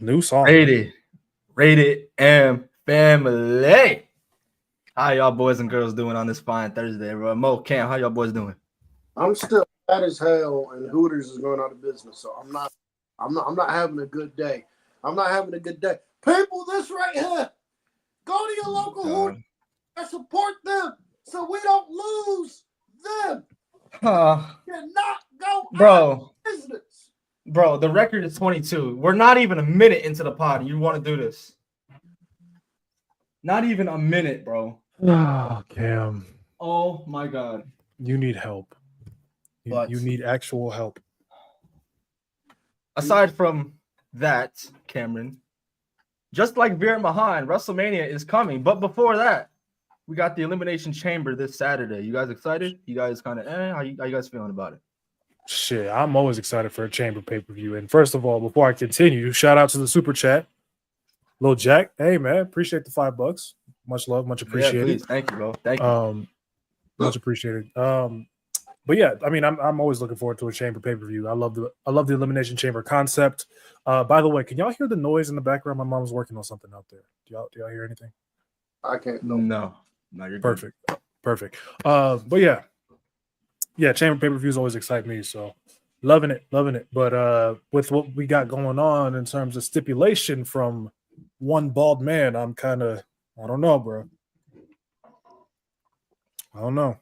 New song. Rated M family. How y'all boys and girls doing on this fine Thursday, bro? Mo, Cam, how y'all boys doing? I'm still mad as hell, and Hooters is going out of business, so I'm not having a good day. I'm not having a good day. People, this right here, go to your local Hooters and support them, so we don't lose them. Cannot go out of business. Bro, the record is 22. We're not even a minute into the pod, and you want to do this? Not even a minute, bro. Oh, Cam. Oh my God. You need help. You need actual help. Aside from that, Cameron, just like Veer Mahan, WrestleMania is coming. But before that, we got the Elimination Chamber this Saturday. You guys excited? You guys kind of how you guys feeling about it? Shit, I'm always excited for a Chamber pay-per-view. And first of all, before I continue, shout out to the super chat. Lil Jack, hey man, appreciate the $5. Much love, much appreciated. Yeah, please. Thank you, bro. Thank you. Much appreciated. But yeah, I mean, I'm always looking forward to a Chamber pay-per-view. I love the Elimination Chamber concept. By the way, can y'all hear the noise in the background? My mom's working on something out there. Do y'all hear anything? I can't. No, you're perfect. Good. Perfect. But yeah, Chamber pay-per-views always excite me, so loving it. But with what we got going on in terms of stipulation from one bald man, I'm kind of, I don't know, bro. I don't know.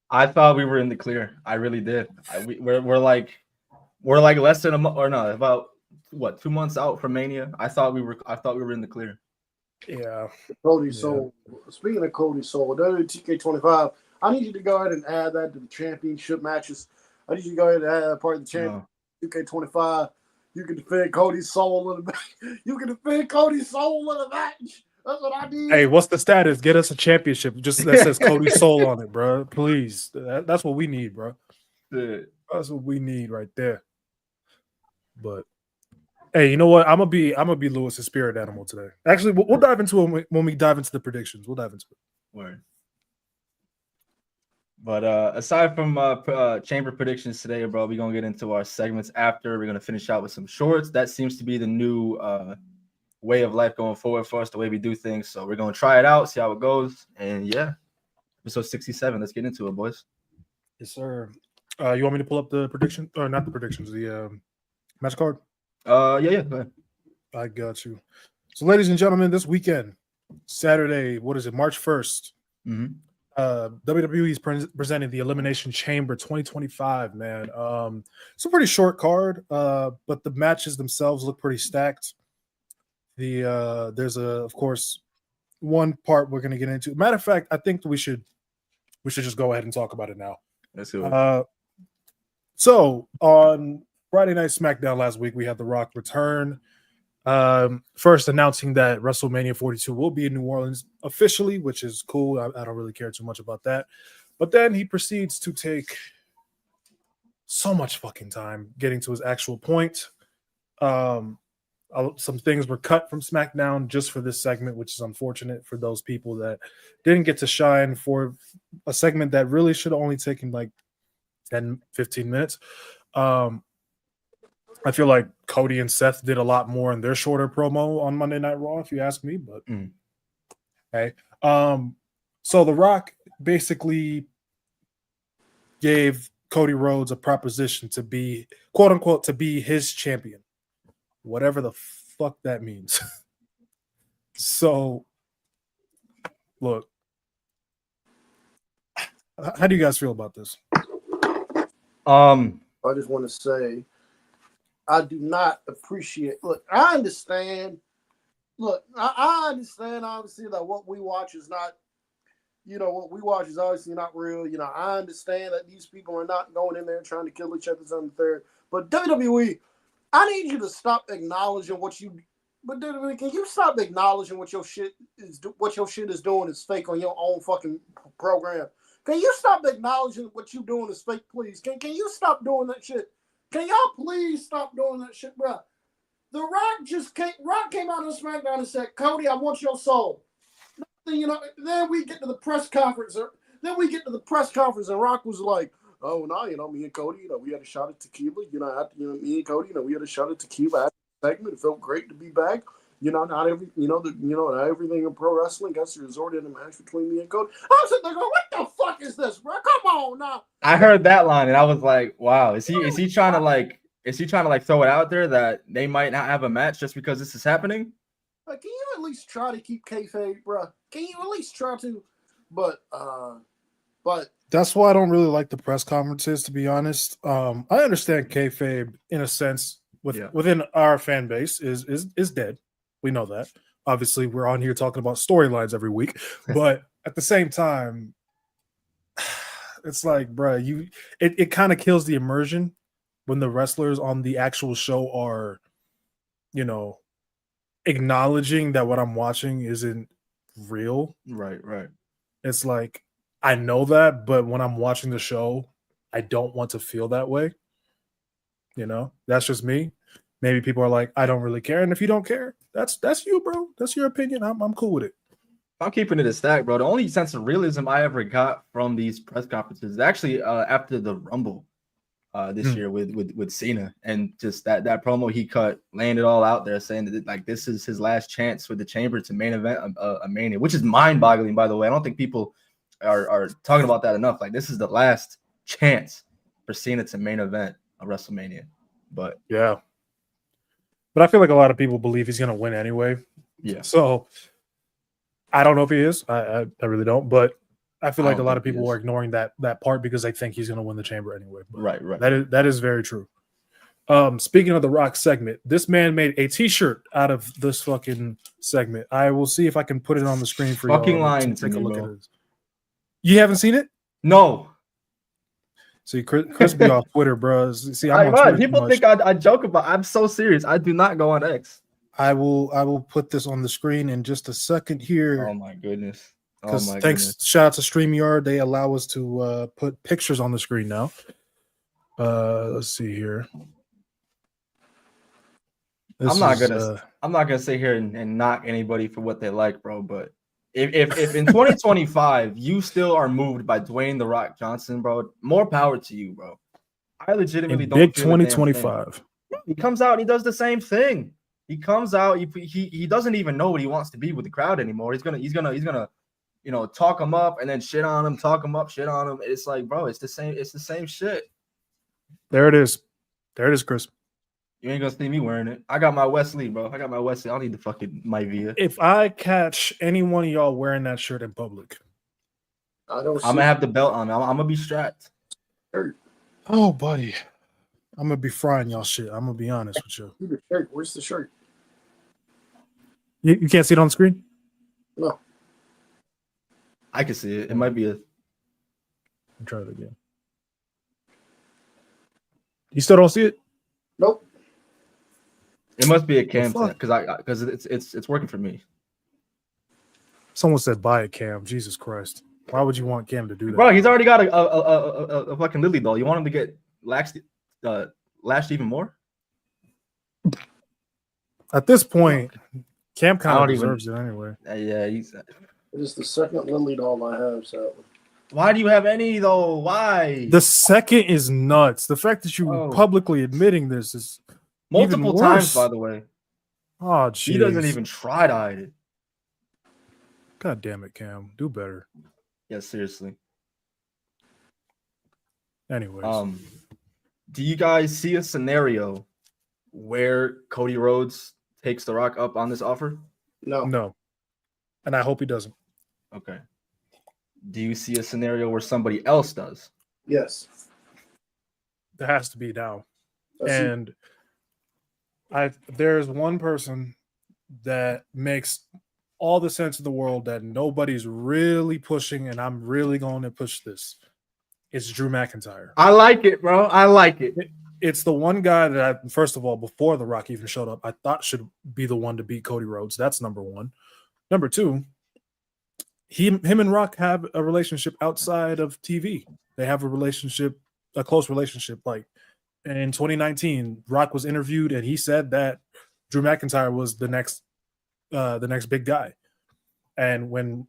I thought we were in the clear. I really did. We're like less than a month, or no, about 2 months out from Mania. I thought we were in the clear. Yeah. Cody Soul. Speaking of Cody Soul, WTK25, I need you to go ahead and add that to the championship matches. I need you to go ahead and add that part of the championship. 2K25. You can defend Cody's soul in the match. You can defend Cody's soul in the match. That's what I need. Hey, what's the status? Get us a championship. Just that says Cody Soul on it, bro. Please. That's what we need, bro. That's what we need right there. But hey, you know what? I'm gonna be Lewis's spirit animal today. Actually, we'll dive into it when we dive into the predictions. We'll dive into it. Word. But aside from chamber predictions today, bro, we're gonna get into our segments after. We're gonna finish out with some shorts. That seems to be the new way of life going forward for us, the way we do things. So we're gonna try it out, see how it goes, and yeah, episode 67. Let's get into it, boys. Yes, sir. You want me to pull up the prediction, or not the predictions, the match card? Yeah. Go ahead. I got you. So, ladies and gentlemen, this weekend, Saturday, what is it, March 1st? WWE is presenting the Elimination Chamber 2025, man. It's a pretty short card, but the matches themselves look pretty stacked. There's of course, one part we're going to get into. Matter of fact, I think we should just go ahead and talk about it now. Let's do it. So on Friday Night SmackDown last week, we had The Rock return. First announcing that WrestleMania 42 will be in New Orleans officially, which is cool. I don't really care too much about that. But then he proceeds to take so much fucking time getting to his actual point. Some things were cut from SmackDown just for this segment, which is unfortunate for those people that didn't get to shine for a segment that really should have only taken like 10, 15 minutes. I feel like Cody and Seth did a lot more in their shorter promo on Monday Night Raw, if you ask me. But okay. So The Rock basically gave Cody Rhodes a proposition to be, quote unquote, to be his champion, whatever the fuck that means. So, look, how do you guys feel about this? I just want to say, I do not appreciate. Look, I understand. Look, I understand. Obviously, that what we watch is not. What we watch is obviously not real. I understand that these people are not going in there trying to kill each other on the third. But WWE, I need you to stop acknowledging what you. But WWE, can you stop acknowledging what your shit is doing is fake on your own fucking program? Can you stop acknowledging what you doing is fake, please? Can you stop doing that shit? Can y'all please stop doing that shit, bro? The Rock came out on SmackDown and said, Cody, I want your soul. Then we get to the press conference. And Rock was like, oh, no, me and Cody, we had a shot at tequila. Me and Cody, we had a shot at tequila. segment. It felt great to be back. Not not everything in pro wrestling has to resort in a match between me and Cody. I was sitting there going, "What the fuck is this, bro? Come on now." I heard that line and I was like, "Wow, is he trying to like throw it out there that they might not have a match just because this is happening?" Like, can you at least try to keep kayfabe, bro? Can you at least try to? But that's why I don't really like the press conferences, to be honest. I understand kayfabe in a sense within our fan base is dead. We know that. Obviously, we're on here talking about storylines every week, but at the same time, it's like, bro, it kind of kills the immersion when the wrestlers on the actual show are, acknowledging that what I'm watching isn't real. Right. It's like, I know that, but when I'm watching the show, I don't want to feel that way. That's just me. Maybe people are like, I don't really care. And if you don't care, that's you, bro. That's your opinion. I'm cool with it. I'm keeping it a stack, bro. The only sense of realism I ever got from these press conferences is actually after the Rumble this year with Cena, and just that promo he cut, laying it all out there, saying that like this is his last chance with the Chamber to main event a Mania, which is mind-boggling, by the way. I don't think people are talking about that enough. Like, this is the last chance for Cena to main event a WrestleMania. But yeah. But I feel like a lot of people believe he's going to win anyway. Yeah. So I don't know if he is. I really don't. But I feel like a lot of people are ignoring that part because they think he's going to win the Chamber anyway. But right. That is very true. Speaking of the Rock segment, this man made a T-shirt out of this fucking segment. I will see if I can put it on the screen for you. Fucking lying to take me, a look bro. at it. You haven't seen it? No. See, Chris be off Twitter, bro. See, I'm on Twitter. People think I joke about. I'm so serious. I do not go on X. I will put this on the screen in just a second here. Oh my goodness. Shout out to StreamYard. They allow us to put pictures on the screen now. Let's see here. I'm not gonna sit here and knock anybody for what they like, bro. But if in 2025 you still are moved by Dwayne "The Rock" Johnson, bro, more power to you, bro. I legitimately don't. Big 2025. He comes out and he does the same thing. He comes out. He doesn't even know what he wants to be with the crowd anymore. He's gonna talk him up and then shit on him, talk him up, shit on him. It's like, bro, it's the same shit. There it is, Chris. You ain't gonna see me wearing it. I got my Wesley, bro. I don't need the fucking Maivia. If I catch any one of y'all wearing that shirt in public, I'm gonna have the belt on. I'm gonna be strapped. Oh, buddy, I'm gonna be frying y'all shit. I'm gonna be honest with you. Where's the shirt? You can't see it on the screen? No. I can see it. It might be a. Try it again. You still don't see it? Nope. It must be a Cam because it's working for me. Someone said buy it, Cam. Jesus Christ. Why would you want Cam to do that? Bro, he's already got a fucking Lily doll. You want him to get lashed even more? At this point, Cam kind of deserves it anyway. Yeah, it is the second Lily doll I have, sadly. Why do you have any though? Why? The second is nuts. The fact that you publicly admitting this is multiple times, by the way. Oh, geez. He doesn't even try to hide it. God damn it, Cam. Do better. Yeah, seriously. Anyways. Do you guys see a scenario where Cody Rhodes takes The Rock up on this offer? No. And I hope he doesn't. Okay. Do you see a scenario where somebody else does? Yes. There has to be now. And there's one person that makes all the sense in the world that nobody's really pushing, and I'm really going to push this. It's Drew McIntyre. I like it, bro. I like it. It's the one guy that first of all, before The Rock even showed up, I thought should be the one to beat Cody Rhodes. That's number one. Number two, him and Rock have a relationship outside of TV. They have a close relationship. Like in 2019, Rock was interviewed and he said that Drew McIntyre was the next big guy. And when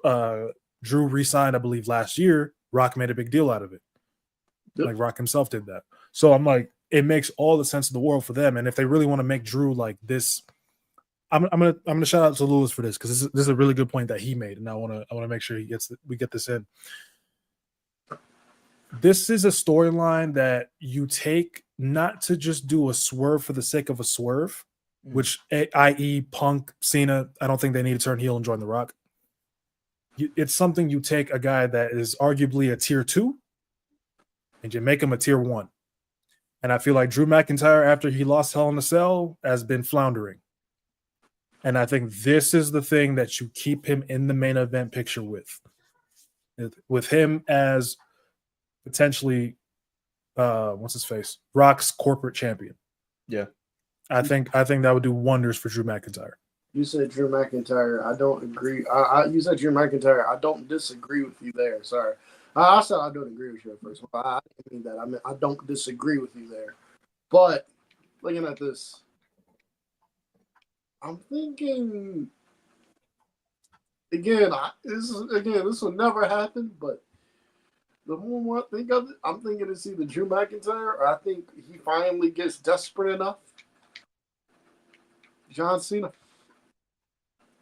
Drew re-signed, I believe last year, Rock made a big deal out of it. Yep. Like Rock himself did that. So I'm like, it makes all the sense in the world for them. And if they really want to make Drew like this, I'm gonna shout out to Lewis for this because this is a really good point that he made, and I want to make sure we get this in. This is a storyline that you take not to just do a swerve for the sake of a swerve, which i.e. Punk, Cena. I don't think they need to turn heel and join The Rock. It's something you take a guy that is arguably a tier 2 and you make him a tier 1. And I feel like Drew McIntyre, after he lost Hell in a Cell, has been floundering. And I think this is the thing that you keep him in the main event picture with him as potentially, what's his face? Rock's corporate champion. Yeah. I think that would do wonders for Drew McIntyre. You said Drew McIntyre. I don't agree. You said Drew McIntyre. I don't disagree with you there. Sorry. I said I don't agree with you at first. I didn't mean that. I mean, I don't disagree with you there. But looking at this, I'm thinking again. This will never happen. But the more I think of it, I'm thinking it's either Drew McIntyre or I think he finally gets desperate enough. John Cena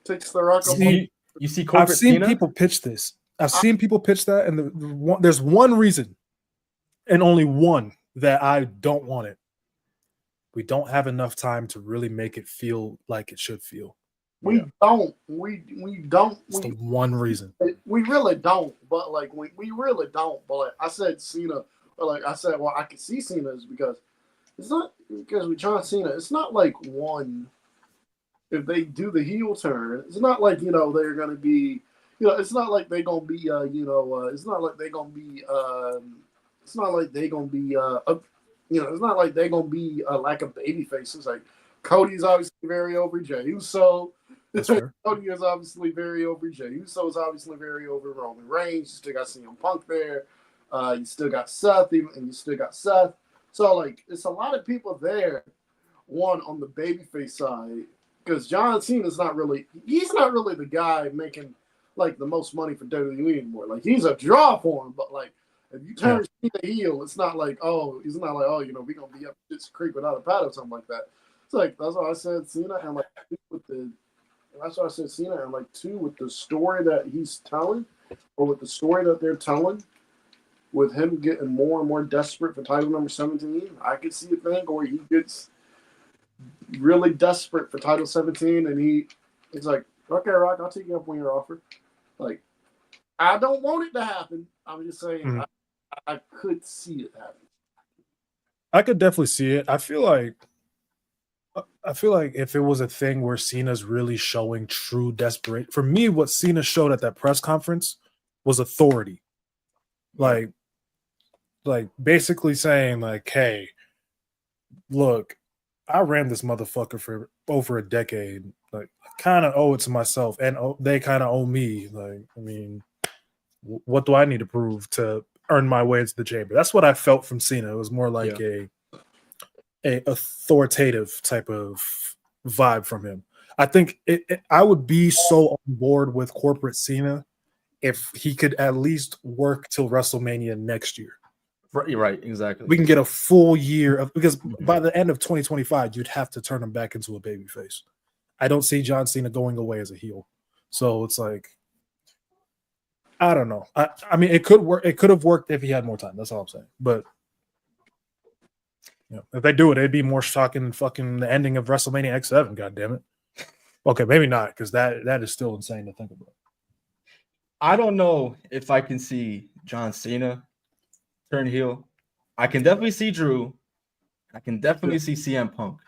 takes the Rock. You see corporate I've seen Cena? people pitch this. I've seen people pitch that, and there's one reason, and only one, that I don't want it. We don't have enough time to really make it feel like it should feel. We don't. It's the one reason. We really don't. But like we really don't. But like I said, Cena. But like I said, well, I can see Cena is because it's not because with John Cena. It's not like one. If they do the heel turn, it's not like they're gonna be. It's not like they're gonna be. It's not like they're gonna be. It's not like they're gonna be. It's not like they're gonna be like a baby face. It's like Cody's obviously very over Jey Uso. Cody is obviously very over Jey Uso is obviously very over Roman Reigns. You still got CM Punk there. You still got Seth, and you still got Seth. So like, it's a lot of people there. One on the babyface side, because John Cena's not really. He's not really the guy making like the most money for WWE anymore. Like he's a draw for him, but like if you turn Cena heel, it's not like he's not like we're gonna be up this creek without a paddle or something like that. It's like that's why I said Cena and like that's why I said Cena and like two with the story that he's telling, or with the story that they're telling, with him getting more and more desperate for title number 17. I could see a thing where he gets really desperate for title 17 and he's like, okay, Rock, I'll take you up on your offer. Like, I don't want it to happen. I'm just saying I could see it happen. I could definitely see it. I feel like if it was a thing where Cena's really showing true desperation, for me, what Cena showed at that press conference was authority. Like basically saying like, hey, look, I ran this motherfucker for over a decade. Like, I kind of owe it to myself, and they kind of owe me. Like, I mean, what do I need to prove to earn my way into the chamber? That's what I felt from Cena. It was more like a authoritative type of vibe from him. I think I would be so on board with corporate Cena if he could at least work till WrestleMania next year. Right, exactly. We can get a full year of, because by the end of 2025, you'd have to turn him back into a babyface. I don't see John Cena going away as a heel. So it's like, I don't know. I mean, it could work. It could have worked if he had more time. That's all I'm saying. But if they do it, it'd be more shocking than fucking the ending of WrestleMania X7. God damn it. Okay, maybe not, because that is still insane to think about. I don't know if I can see John Cena turn heel. I can definitely see Drew. I can definitely see CM Punk.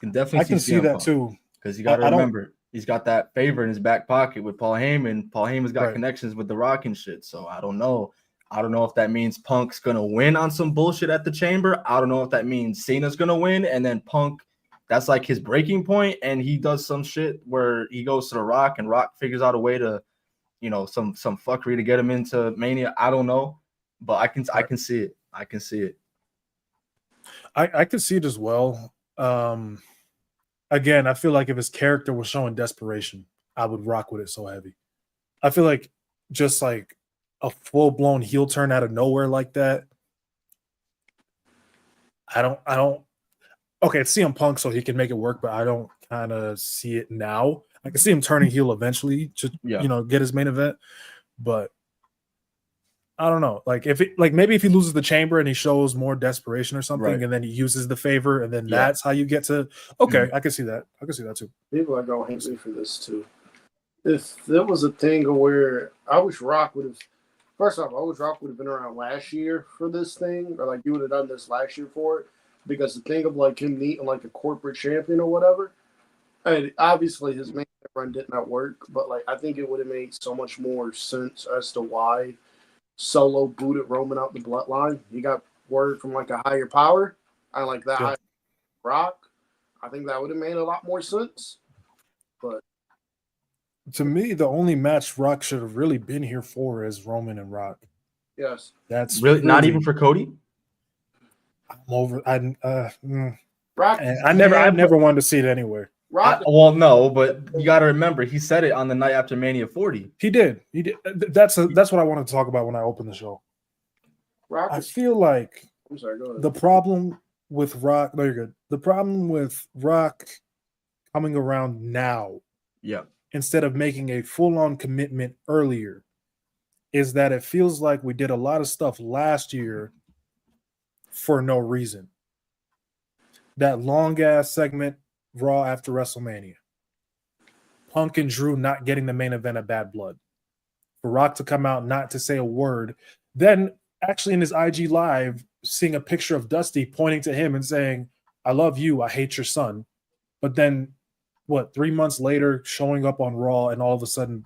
I can see that too. Because you got to remember, he's got that favor in his back pocket with Paul Heyman. Paul Heyman's got connections with The Rock and shit. So I don't know. I don't know if that means Punk's going to win on some bullshit at the Chamber. I don't know if that means Cena's going to win. And then Punk, that's like his breaking point, and he does some shit where he goes to The Rock and Rock figures out a way to, some fuckery to get him into Mania. I don't know. But I can see it. I can see it. I can see it as well. Again, I feel like if his character was showing desperation, I would rock with it so heavy. I feel like just like a full-blown heel turn out of nowhere like that, I don't. Okay, it's CM Punk, so he can make it work, but I don't kind of see it now. I can see him turning heel eventually to get his main event, but I don't know. Like maybe if he loses the chamber and he shows more desperation or something, and then he uses the favor, and then that's how you get to. Okay, I can see that. I can see that too. People are gonna hate me for this too. If there was a thing where I wish Rock would have. First off, I wish Rock would have been around last year for this thing, or like you would have done this last year for it, because the thing of like him meeting like a corporate champion or whatever. And obviously his main run did not work, but like I think it would have made so much more sense as to why Solo booted Roman out the bloodline. He got word from like a higher power. I like that higher Rock. I think that would have made a lot more sense. But to me, the only match Rock should have really been here for is Roman and Rock. Yes, that's really not even for Cody. I'm over. Rock. I never wanted to see it anywhere. Well, no, but you got to remember, he said it on the night after Mania 40. He did. That's what I wanted to talk about when I opened the show. Rock. I feel like I'm sorry. Go ahead. The problem with Rock. No, you're good. The problem with Rock coming around now, instead of making a full-on commitment earlier, is that it feels like we did a lot of stuff last year for no reason. That long-ass segment, Raw after WrestleMania. Punk and Drew not getting the main event of Bad Blood. For Rock to come out, not to say a word. Then, actually in his IG Live, seeing a picture of Dusty pointing to him and saying, I love you, I hate your son. But then, 3 months later, showing up on Raw and all of a sudden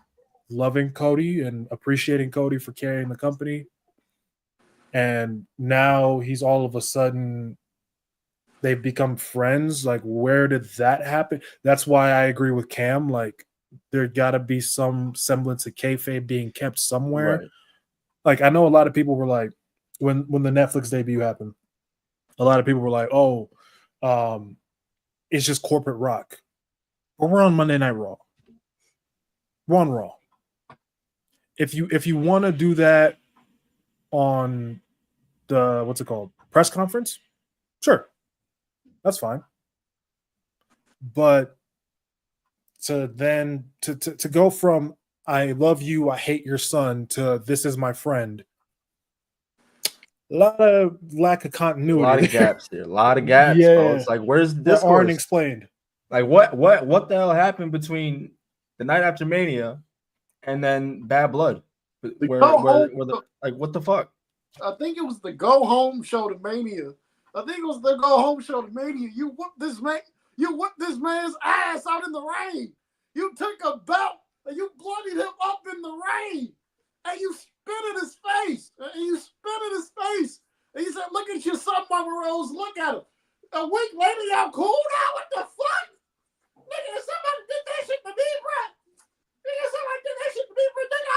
loving Cody and appreciating Cody for carrying the company. And now he's all of a sudden, they've become friends. Like, where did that happen? That's why I agree with Cam. Like, there got to be some semblance of kayfabe being kept somewhere. Right. Like, I know a lot of people were like, when the Netflix debut happened, a lot of people were like, oh, it's just corporate Rock. But we're on Monday Night Raw. We're on Raw. If you want to do that on the, what's it called, press conference, sure. That's fine. But to go from I love you, I hate your son to this is my friend, a lot of lack of continuity. A lot of gaps there. A lot of gaps, bro. It's like, where's this? Aren't explained. Like, what the hell happened between the night after Mania and then Bad Blood? What the fuck? I think it was the go home show to Mania. You whooped this man's ass out in the rain. You took a belt and you bloodied him up in the rain. And you spit in his face. And you said, look at your son, Mama Rose. Look at him. A week later, y'all cool now? What the fuck? Nigga, somebody did that shit to me, bro. Nigga, I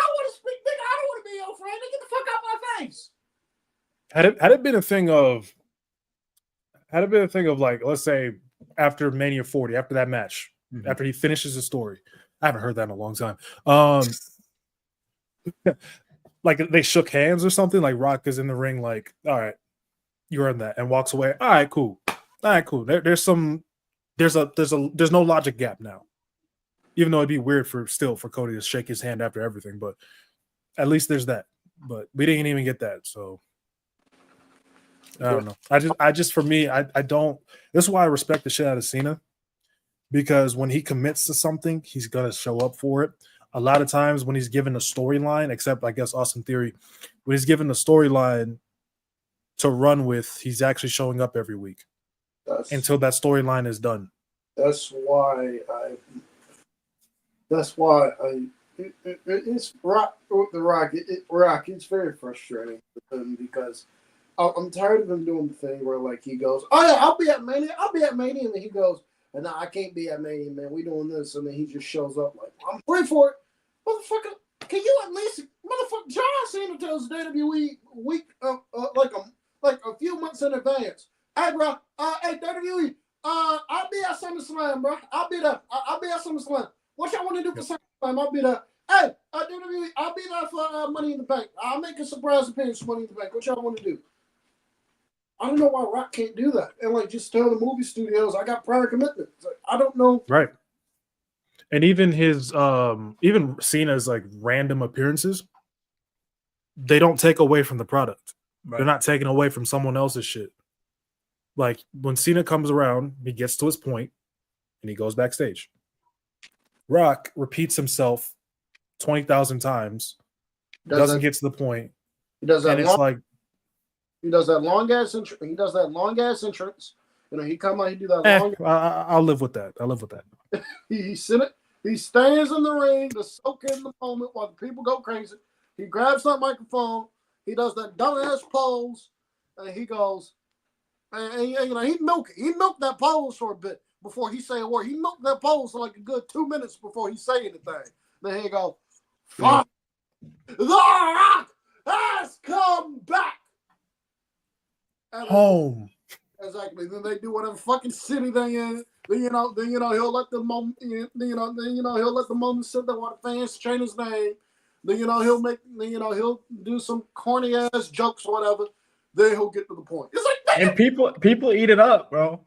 want to speak. Nigga, I don't want to be your friend. Nigga, get the fuck out my face. Had it been a thing of like, let's say after Mania 40, after that match, after he finishes the story, I haven't heard that in a long time. Like they shook hands or something. Like Rock is in the ring, like, all right, you earned that, and walks away. All right, cool. There's no logic gap now. Even though it'd be weird for Cody to shake his hand after everything, but at least there's that. But we didn't even get that, so. I don't know. I just for me, I don't. This is why I respect the shit out of Cena, because when he commits to something, he's gonna show up for it. A lot of times when he's given a storyline, except I guess Austin Theory, when he's given a storyline to run with, he's actually showing up every week until that storyline is done. That's why it's Rock. The Rock. It's very frustrating for him because. I'm tired of him doing the thing where like he goes, oh yeah, I'll be at Mania, and then he goes, and no, I can't be at Mania, man. We doing this, and then he just shows up like, I'm free for it, motherfucker. Can you at least, motherfucker? John Cena tells WWE week, like a few months in advance. Hey, bro, hey WWE, I'll be at SummerSlam, bro. I'll be there. I'll be at SummerSlam. What y'all want to do for SummerSlam? I'll be there. Hey, WWE, I'll be there for Money in the Bank. I'll make a surprise appearance for Money in the Bank. What y'all want to do? I don't know why Rock can't do that. And like just tell the movie studios, I got prior commitments. Like, I don't know. Right. And even his even Cena's like random appearances, they don't take away from the product. Right. They're not taking away from someone else's shit. Like when Cena comes around, he gets to his point and he goes backstage. Rock repeats himself 20,000 times, doesn't get to the point. He does that. And it's like he does that long ass entrance. He does that long ass entrance. You know, he come out, he do that long. I'll live with that. I'll live with that. He stands in the ring to soak in the moment while the people go crazy. He grabs that microphone. He does that dumbass pose, and he goes, and you know, he milked that pose for a bit before he say a word. He milked that pose for like a good 2 minutes before he say anything. Then he go, "Fuck, The Rock has come back and home." Exactly. Then they do whatever fucking city they in. Then he'll let the moment. He'll let the moment sit there while the fans change his name. Then he'll do some corny ass jokes or whatever. Then he'll get to the point. It's like, and people eat it up, bro.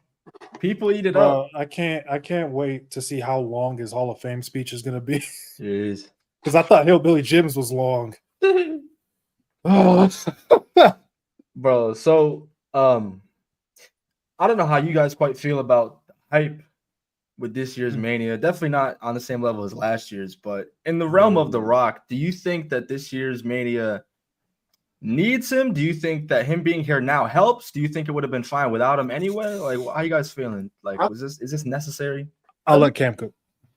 People eat it up. I can't wait to see how long his Hall of Fame speech is gonna be. Jeez. Because I thought Hillbilly Jim's was long. Bro, so I don't know how you guys quite feel about hype with this year's Mania. Definitely not on the same level as last year's, but in the realm of The Rock, do you think that this year's Mania needs him? Do you think that him being here now helps? Do you think it would have been fine without him anyway? Like, how you guys feeling? Like, is this necessary? I'll let Cam cook.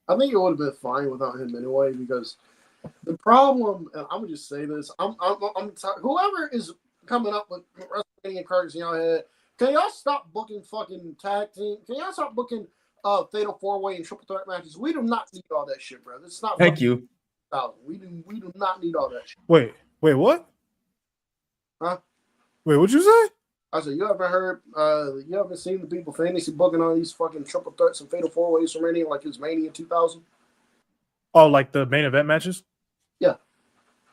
I think it would have been fine without him anyway, because the problem, and I'm gonna just say this, I'm whoever is coming up with WrestleMania cards in your head, can y'all stop booking fucking tag team? Can y'all stop booking fatal 4-way and triple threat matches? We do not need all that shit, bro. It's not. Thank you. We do not need all that shit. Wait, what? Huh? Wait, what'd you say? I said, you haven't seen the people fantasy booking all these fucking triple threats and fatal 4-ways from Mania like it's Mania 2000? Oh, like the main event matches? Yeah.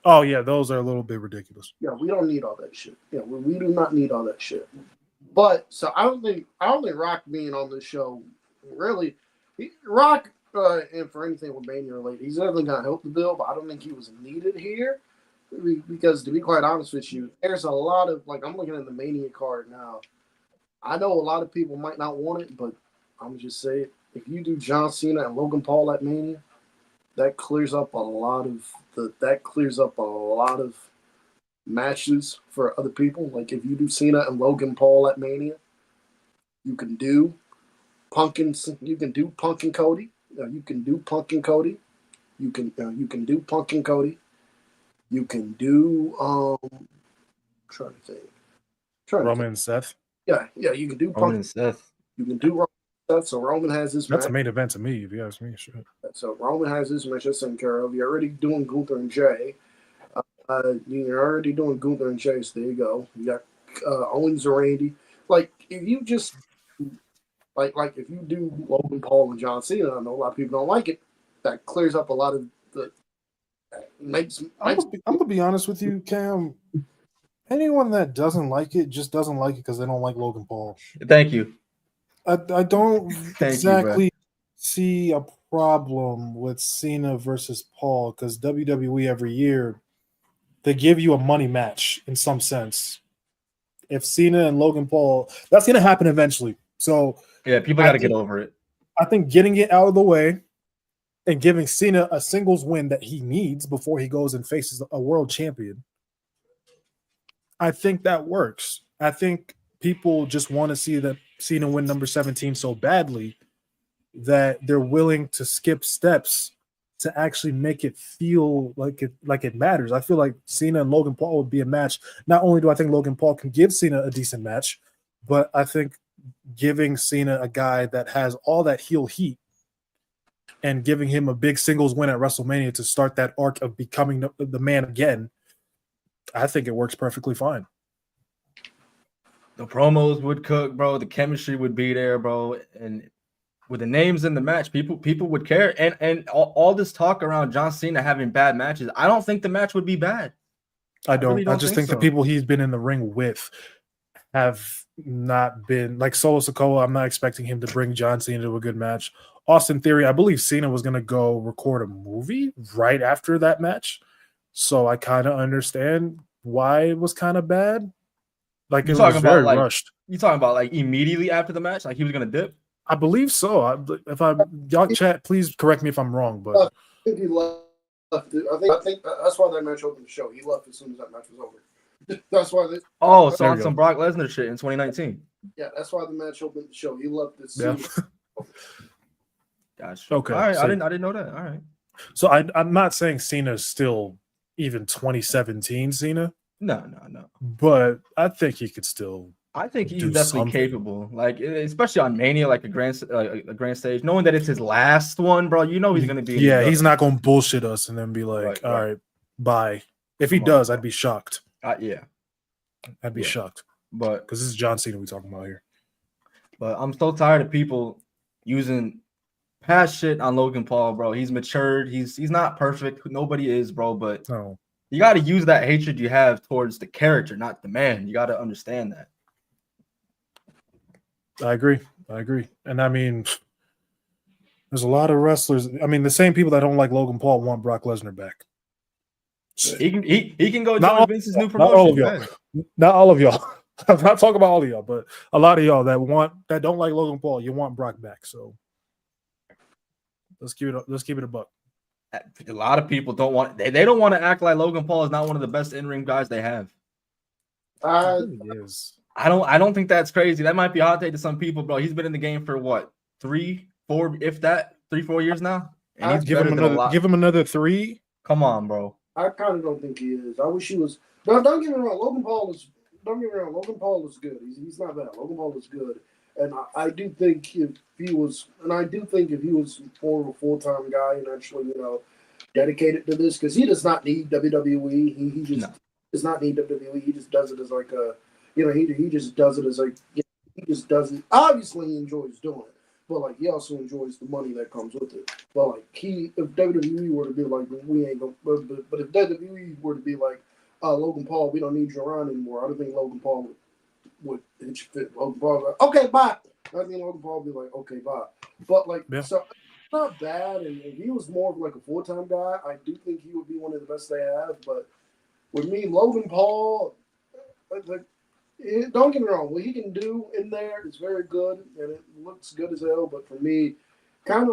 Oh, yeah, those are a little bit ridiculous. Yeah, we don't need all that shit. Yeah, we do not need all that shit. But so I don't think Rock being on this show really Rock and for anything with Mania related, he's definitely gonna help the bill, but I don't think he was needed here. Because to be quite honest with you, there's a lot of, like, I'm looking at the Mania card now. I know a lot of people might not want it, but I'm gonna just say it. If you do John Cena and Logan Paul at Mania, that clears up a lot of matches for other people. Like if you do Cena and Logan Paul at Mania, you can do Punk and Cody. You can do Punk and Cody. You can do trying to think. Roman and Seth. Yeah, you can do Roman and Seth. You can do Roman and Seth. So Roman has his That's match. a main event to me, if you ask me. Sure. So Roman has his match that's taken care of. You're already doing Gunther and Jay. You're already doing Gunther and Jay, so there you go. You got Owens or Randy. Like if you just like if you do Logan Paul and John Cena, I know a lot of people don't like it. That clears up a lot of the I'm gonna be honest with you, Cam. Anyone that doesn't like it just doesn't like it because they don't like Logan Paul. Thank you. I don't exactly see a problem with Cena versus Paul because WWE every year they give you a money match in some sense. If Cena and Logan Paul, that's gonna happen eventually. So yeah, people got to get over it. I think getting it out of the way and giving Cena a singles win that he needs before he goes and faces a world champion, I think that works. I think people just want to see that Cena win number 17 so badly that they're willing to skip steps to actually make it feel like it matters. I feel like Cena and Logan Paul would be a match. Not only do I think Logan Paul can give Cena a decent match, but I think giving Cena a guy that has all that heel heat and giving him a big singles win at WrestleMania to start that arc of becoming the man again, I think it works perfectly fine. The promos would cook, bro. The chemistry would be there, bro. And with the names in the match, people would care. And all this talk around John Cena having bad matches, I don't think the match would be bad. I don't. Really I just think so. the people he's been in the ring with have not been like Solo Sikoa. I'm not expecting him to bring John Cena to a good match. Austin Theory, I believe Cena was going to go record a movie right after that match. So I kind of understand why it was kind of bad. Like, it was very rushed. You talking about like immediately after the match? Like he was going to dip? I believe so. Y'all chat, please correct me if I'm wrong. But I think he left. I think that's why that match opened the show. He left as soon as that match was over. That's why. So on some Brock Lesnar shit in 2019. Yeah, that's why the match opened the show. He left as soon. Yeah. Gotcha. Okay. All right. So, I didn't know that. All right. So I'm not saying Cena's still even 2017 Cena. No. But I think he could still. I think he's definitely capable. Like, especially on Mania, like a grand stage, knowing that it's his last one, bro. You know he's gonna be. Yeah, he's not gonna bullshit us and then be like, "All right, bye." If he does, I'd be shocked. Yeah, I'd be shocked. But because this is John Cena we're talking about here. But I'm so tired of people using past shit on Logan Paul, bro. He's matured. He's not perfect. Nobody is, bro. But you got to use that hatred you have towards the character, not the man. You got to understand that. I agree. And I mean, there's a lot of wrestlers. I mean, the same people that don't like Logan Paul want Brock Lesnar back. He can go join Vince's new promotion. Not all of y'all. I'm not talking about all of y'all, but a lot of y'all that don't like Logan Paul, you want Brock back. So let's keep it a buck. A lot of people don't want. They don't want to act like Logan Paul is not one of the best in-ring guys they have. It is. I don't think that's crazy. That might be a hot take to some people, bro. He's been in the game for what, 3, 4 years now. And he's give him another 3. Come on, bro. I kind of don't think he is. I wish he was. Don't get me wrong. Logan Paul is. Don't get me wrong. Logan Paul is good. He's not bad. Logan Paul is good, and I do think if he was more of a full-time guy and actually dedicated to this, because he does not need WWE. He just does not need WWE. He just does it as like a. He just does it as like he just does it. Obviously, he enjoys doing it, but like he also enjoys the money that comes with it. But like if WWE were to be like, we ain't gonna. But if WWE were to be like, Logan Paul, we don't need you around anymore. I don't think Logan Paul would fit. Logan Paul like, okay, bye. I think Logan Paul would be like, okay, bye. But like, so it's not bad. And if he was more of like a full-time guy, I do think he would be one of the best they have. But with me, Logan Paul, don't get me wrong. What he can do in there is very good, and it looks good as hell. But for me, I'm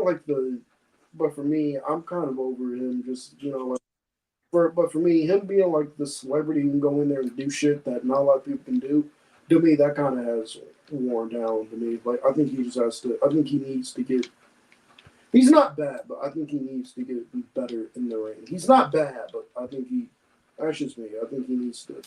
kind of over him. Just but for me, him being like the celebrity who can go in there and do shit that not a lot of people can do, to me, that kind of has worn down to me. Like, I think he just has to. I think he needs to get. He's not bad, but I think he needs to be better in the ring. He's not bad, but I think he. That's just me. I think he needs to.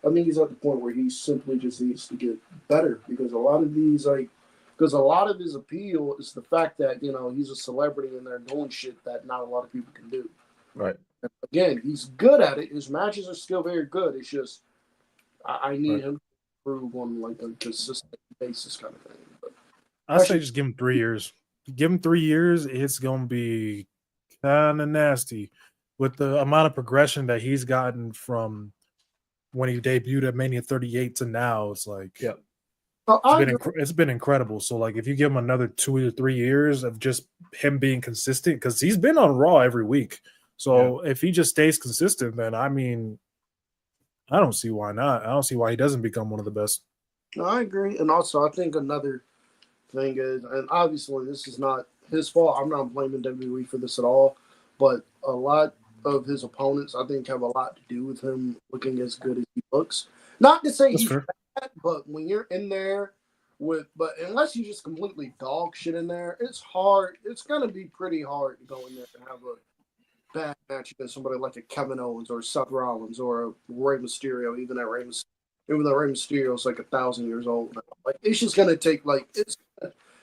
I think he's at the point where he simply just needs to get better because a lot of his appeal is the fact that he's a celebrity and they're doing shit that not a lot of people can do. Right. And again, he's good at it. His matches are still very good. It's just I need him to improve on like a consistent basis kind of thing. But I say just give him 3 years. Give him 3 years. It's gonna be kind of nasty with the amount of progression that he's gotten from when he debuted at Mania 38 to now. It's like, it's been incredible. So like, if you give him another 2 to 3 years of just him being consistent, because he's been on Raw every week. So if he just stays consistent, then I mean, I don't see why not. I don't see why he doesn't become one of the best. No, I agree. And also, I think another thing is, and obviously this is not his fault. I'm not blaming WWE for this at all. But a lot of his opponents, I think, have a lot to do with him looking as good as he looks. Not to say he's bad, but when you're in there but unless you just completely dog shit in there, it's hard. It's going to be pretty hard to go in there and have a bad match against somebody like a Kevin Owens or Seth Rollins or a Rey Mysterio, even though Rey Mysterio is like 1,000 years old now. Like, it's just going to take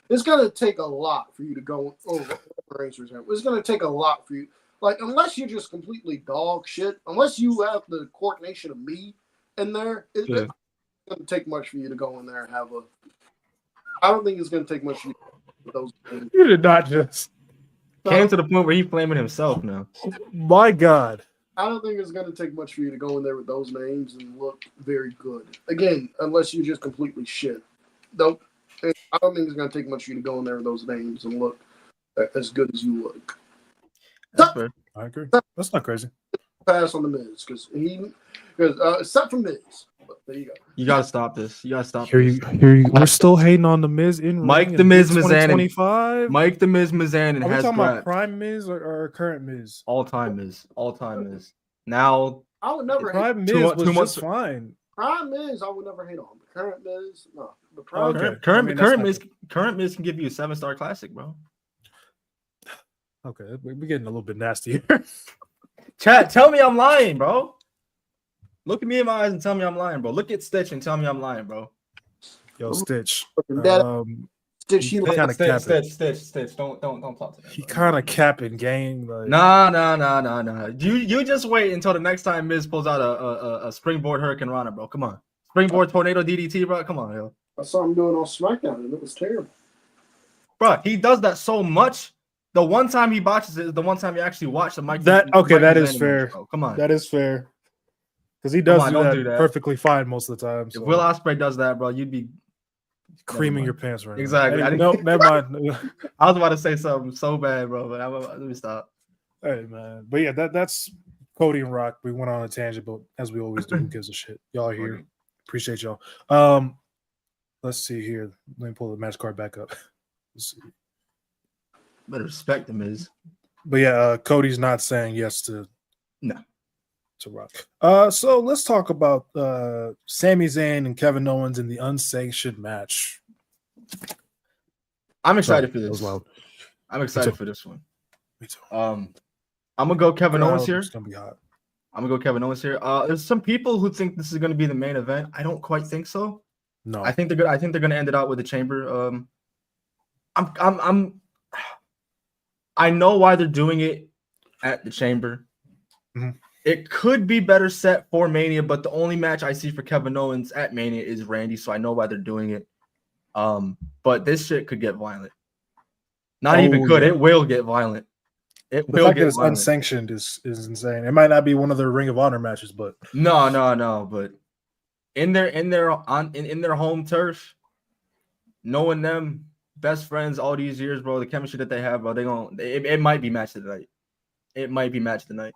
it's going to take a lot for you to go over. It's going to take a lot for you. Like, unless you're just completely dog shit, unless you have the coordination of me in there, it's going to take much for you to go in there and have a. I don't think it's going to take much for you for those things. You did not just came to the point where he's blaming himself now. My God. I don't think it's going to take much for you to go in there with those names and look very good. Again, unless you're just completely shit. Nope. I don't think it's going to take much for you to go in there with those names and look as good as you look. That's fair. I agree. That's not crazy. Pass on the Miz because except for Miz. But there you go. You gotta stop this. You gotta stop Here this. you. We're still hating on the Miz in Mike ring the in Miz Mizanin. 2025. Mike the Miz Mizanin Are we has talking about grabbed prime Miz or current Miz? all time Miz. Now I would never hate Prime Miz Two- was two months- just fine. Prime Miz. I would never hate on. But current Miz, no. The Prime Okay. current Miz can give you a 7-star classic, bro. Okay, we're getting a little bit nasty here. Chat, tell me I'm lying, bro. Look at me in my eyes and tell me I'm lying, bro. Look at Stitch and tell me I'm lying, bro. Yo, Stitch. Stitch, he kinda capping. Stitch. Don't talk to me. He kind of capping gang. Like, Nah. You just wait until the next time Miz pulls out a springboard Hurricane Rana, bro. Come on. Springboard tornado DDT, bro. Come on, yo. I saw him doing on SmackDown, and it was terrible. Bro, he does that so much. The one time he botches it is the one time you actually watch the Mike. that is Mizanin fair. match, bro. Come on. That is fair. Because he does Don't do do that that. perfectly fine most of the time. So. If Will Ospreay does that, bro, you'd be creaming mind. your pants right Exactly. now. I No, didn't- never mind. I was about to say something so bad, bro, but let me stop. Hey man, but yeah, that's Cody and Rock. We went on a tangent, but as we always do, who gives a shit? Y'all are here. Appreciate y'all. Let's see here. Let me pull the match card back up. Let's see. Better respect him, is. But yeah, Cody's not saying yes to Rock. So let's talk about Sami Zayn and Kevin Owens in the unsanctioned match. I'm excited for That was this. loud. I'm excited for this one. Me too. I'm gonna go Kevin Owens here. It's gonna be hot. There's some people who think this is gonna be the main event. I don't quite think so. No, I think they're gonna end it out with the chamber. I know why they're doing it at the chamber. Mhm. It could be better set for Mania, but the only match I see for Kevin Owens at Mania is Randy, so I know why they're doing it. But this shit could get violent. Not even could. Yeah. It will get violent. It The will fact that get it's violent. unsanctioned is insane. It might not be one of their Ring of Honor matches, but No. But in their home turf, knowing them best friends all these years, bro, the chemistry that they have, bro, it might be match of the night. It might be match of the night.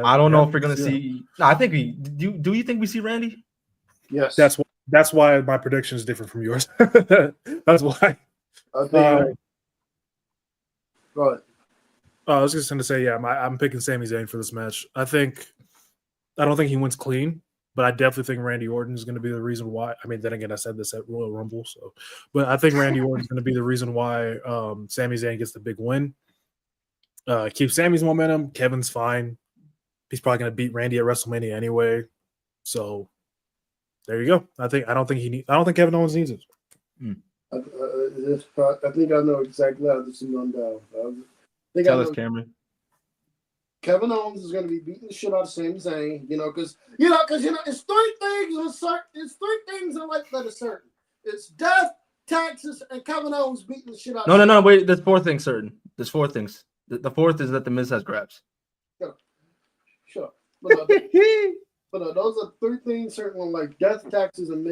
I don't know if we're gonna see. No, I think we do. Do you think we see Randy? Yes. That's why my prediction is different from yours. That's why. I think. Go ahead. I was just going to say, yeah, I'm picking Sami Zayn for this match. I don't think he wins clean, but I definitely think Randy Orton is going to be the reason why. I mean, then again, I said this at Royal Rumble, but I think Randy Orton is going to be the reason why Sami Zayn gets the big win. Keep Sammy's momentum. Kevin's fine. He's probably going to beat Randy at WrestleMania anyway. So there you go. I don't think Kevin Owens needs it. I think I know exactly how this is going down. Tell us, Cameron. Kevin Owens is going to be beating the shit out of Sami Zayn, because it's three things I like that are certain. It's death, taxes, and Kevin Owens beating the shit out. No. Wait, there's 4 things certain. There's 4 things. The 4th is that the Miz has grabs. Shut up. But those are 3 things certain, like death, taxes, and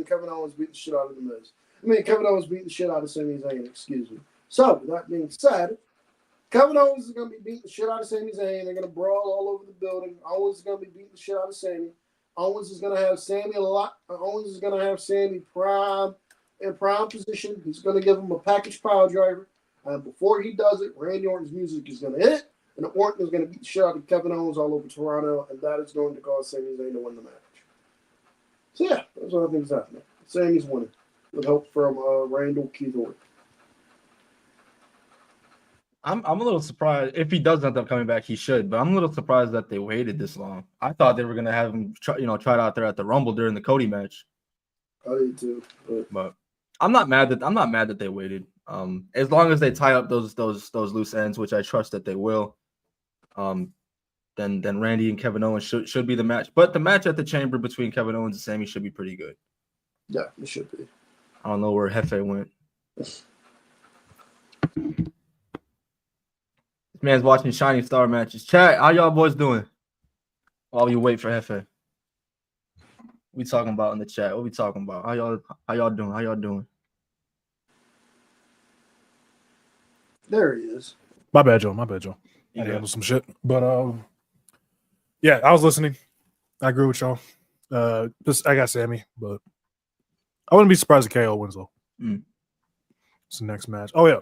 Kevin Owens beating the shit out of the Miz. Kevin Owens beating the shit out of Sami Zayn. Excuse me. So that being said, Kevin Owens is going to be beating the shit out of Sami Zayn. They're going to brawl all over the building. Owens is going to be beating the shit out of Sami. Owens is going to have Sami prime in prime position. He's going to give him a package power driver. And before he does it, Randy Orton's music is going to hit. And Orton is going to beat the shit out of Kevin Owens all over Toronto. And that is going to cause Sami Zayn to win the match. So yeah, that's what I think is happening. Sami's winning. With help from Randall Keith Orton. I'm a little surprised. If he does end up coming back, he should. But I'm a little surprised that they waited this long. I thought they were gonna have him try it out there at the Rumble during the Cody match. I did too. But I'm not mad that they waited. As long as they tie up those loose ends, which I trust that they will. Then Randy and Kevin Owens should be the match. But the match at the Chamber between Kevin Owens and Sami should be pretty good. Yeah, it should be. I don't know where Hefe went. Man's watching Shining Star matches. Chat, how y'all boys doing? While you wait for Hefe. We talking about in the chat. What we talking about? How y'all doing? How y'all doing? There he is. My bad, Joe. I had to handle some shit. But yeah, I was listening. I agree with y'all. I got Sammy, but I wouldn't be surprised if KO wins though. It's the next match. Oh yeah.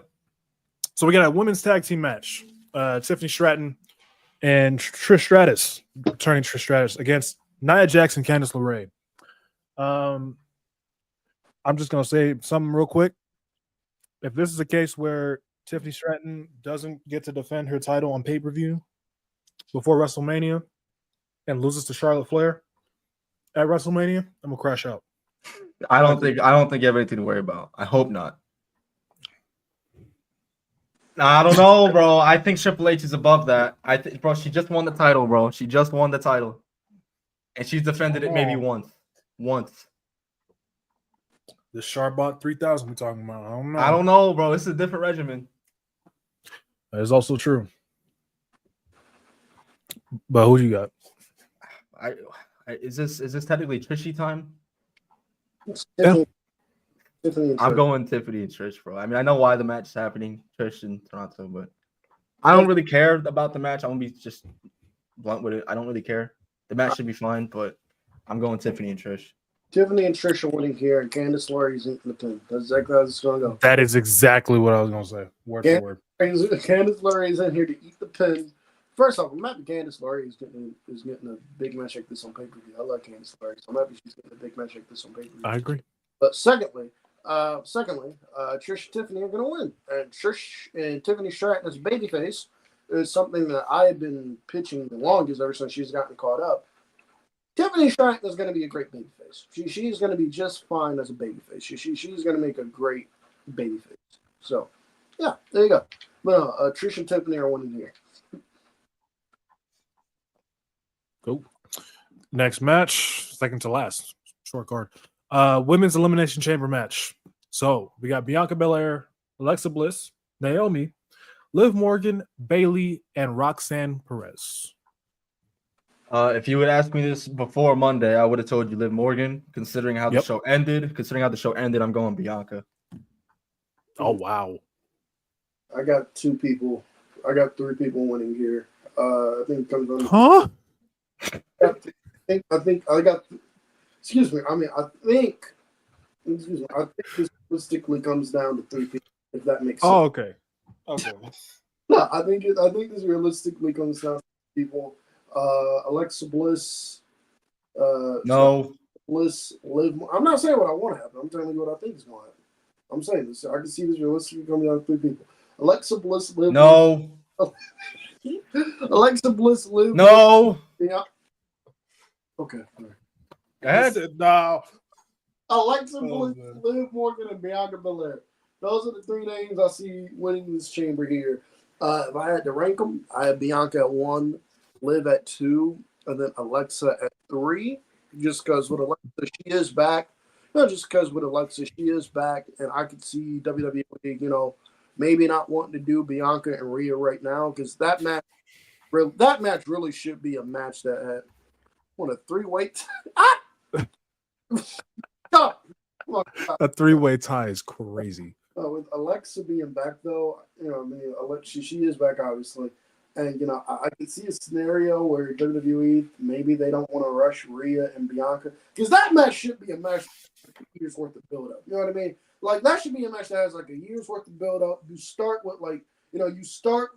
So we got a women's tag team match. Tiffany Stratton and Trish Stratus, returning Trish Stratus against Nia Jax and Candice LeRae. I'm just gonna say something real quick. If this is a case where Tiffany Stratton doesn't get to defend her title on pay-per-view before WrestleMania and loses to Charlotte Flair at WrestleMania, I'm gonna crash out. I don't think you have anything to worry about. I hope not. I don't know, bro. I think Triple H is above that. Bro, she just won the title, bro. She just won the title. And she's defended it maybe once. The Charbot 3000 we're talking about. I don't know, bro. This is a different regimen. That is also true. But who do you got? Is this technically Trishy time? Tiffany and I'm Trish. going Tiffany and Trish, bro. I mean, I know why the match is happening, Trish in Toronto, but I don't really care about the match. I'm gonna be just blunt with it. I don't really care. The match should be fine, but I'm going Tiffany and Trish. Tiffany and Trish are winning here, and Candice LeRae's in the pin. That's exactly how it's going to go. That is exactly what I was going to say. Word for word. Candice LeRae's in here to eat the pin. First off, I'm happy Candice LeRae is getting a big match like this on pay-per-view. I like Candice LeRae, so I'm happy she's getting a big match like this on pay-per-view. I agree. But secondly, Trish and Tiffany are going to win. And Trish and Tiffany Stratton as babyface is something that I have been pitching the longest ever since she's gotten caught up. Tiffany Stratton is going to be a great babyface. She's going to be just fine as a babyface. She's going to make a great babyface. So, yeah, there you go. But Trish and Tiffany are winning here. Cool. Next match, second to last, short card. Women's Elimination Chamber match. So we got Bianca Belair, Alexa Bliss, Naomi, Liv Morgan, Bayley, and Roxanne Perez. If you would ask me this before Monday, I would have told you Liv Morgan. Considering how the show ended, I'm going Bianca. Oh wow! I got 3 people winning here. I think it comes on. Huh? I think I got. Excuse me. I think this realistically comes down to 3 people. If that makes sense. Oh, okay. Okay. No, I think this realistically comes down to people. Alexa Bliss. No. Bliss, Liv. I'm not saying what I want to happen. I'm telling you what I think is going to happen. I'm saying this. I can see this realistically coming down to 3 people. Alexa Bliss, Liv. No. Alexa Bliss, Liv. No. Yeah. Okay. Go ahead. No. Alexa Bliss, Liv Morgan, and Bianca Belair. Those are the 3 names I see winning this chamber here. If I had to rank them, I had Bianca at 1, Liv at 2, and then Alexa at 3. Just because with Alexa, she is back. No, just because with Alexa, she is back, and I could see WWE, maybe not wanting to do Bianca and Rhea right now because that match really should be a match that had a 3-way. A 3-way tie is crazy. With Alexa being back, though, she is back, obviously. And, I can see a scenario where WWE, maybe they don't want to rush Rhea and Bianca. Because that match should be a match with a year's worth of build-up. You know what I mean? Like, that should be a match that has, like, a year's worth of build-up. You start with, like, you start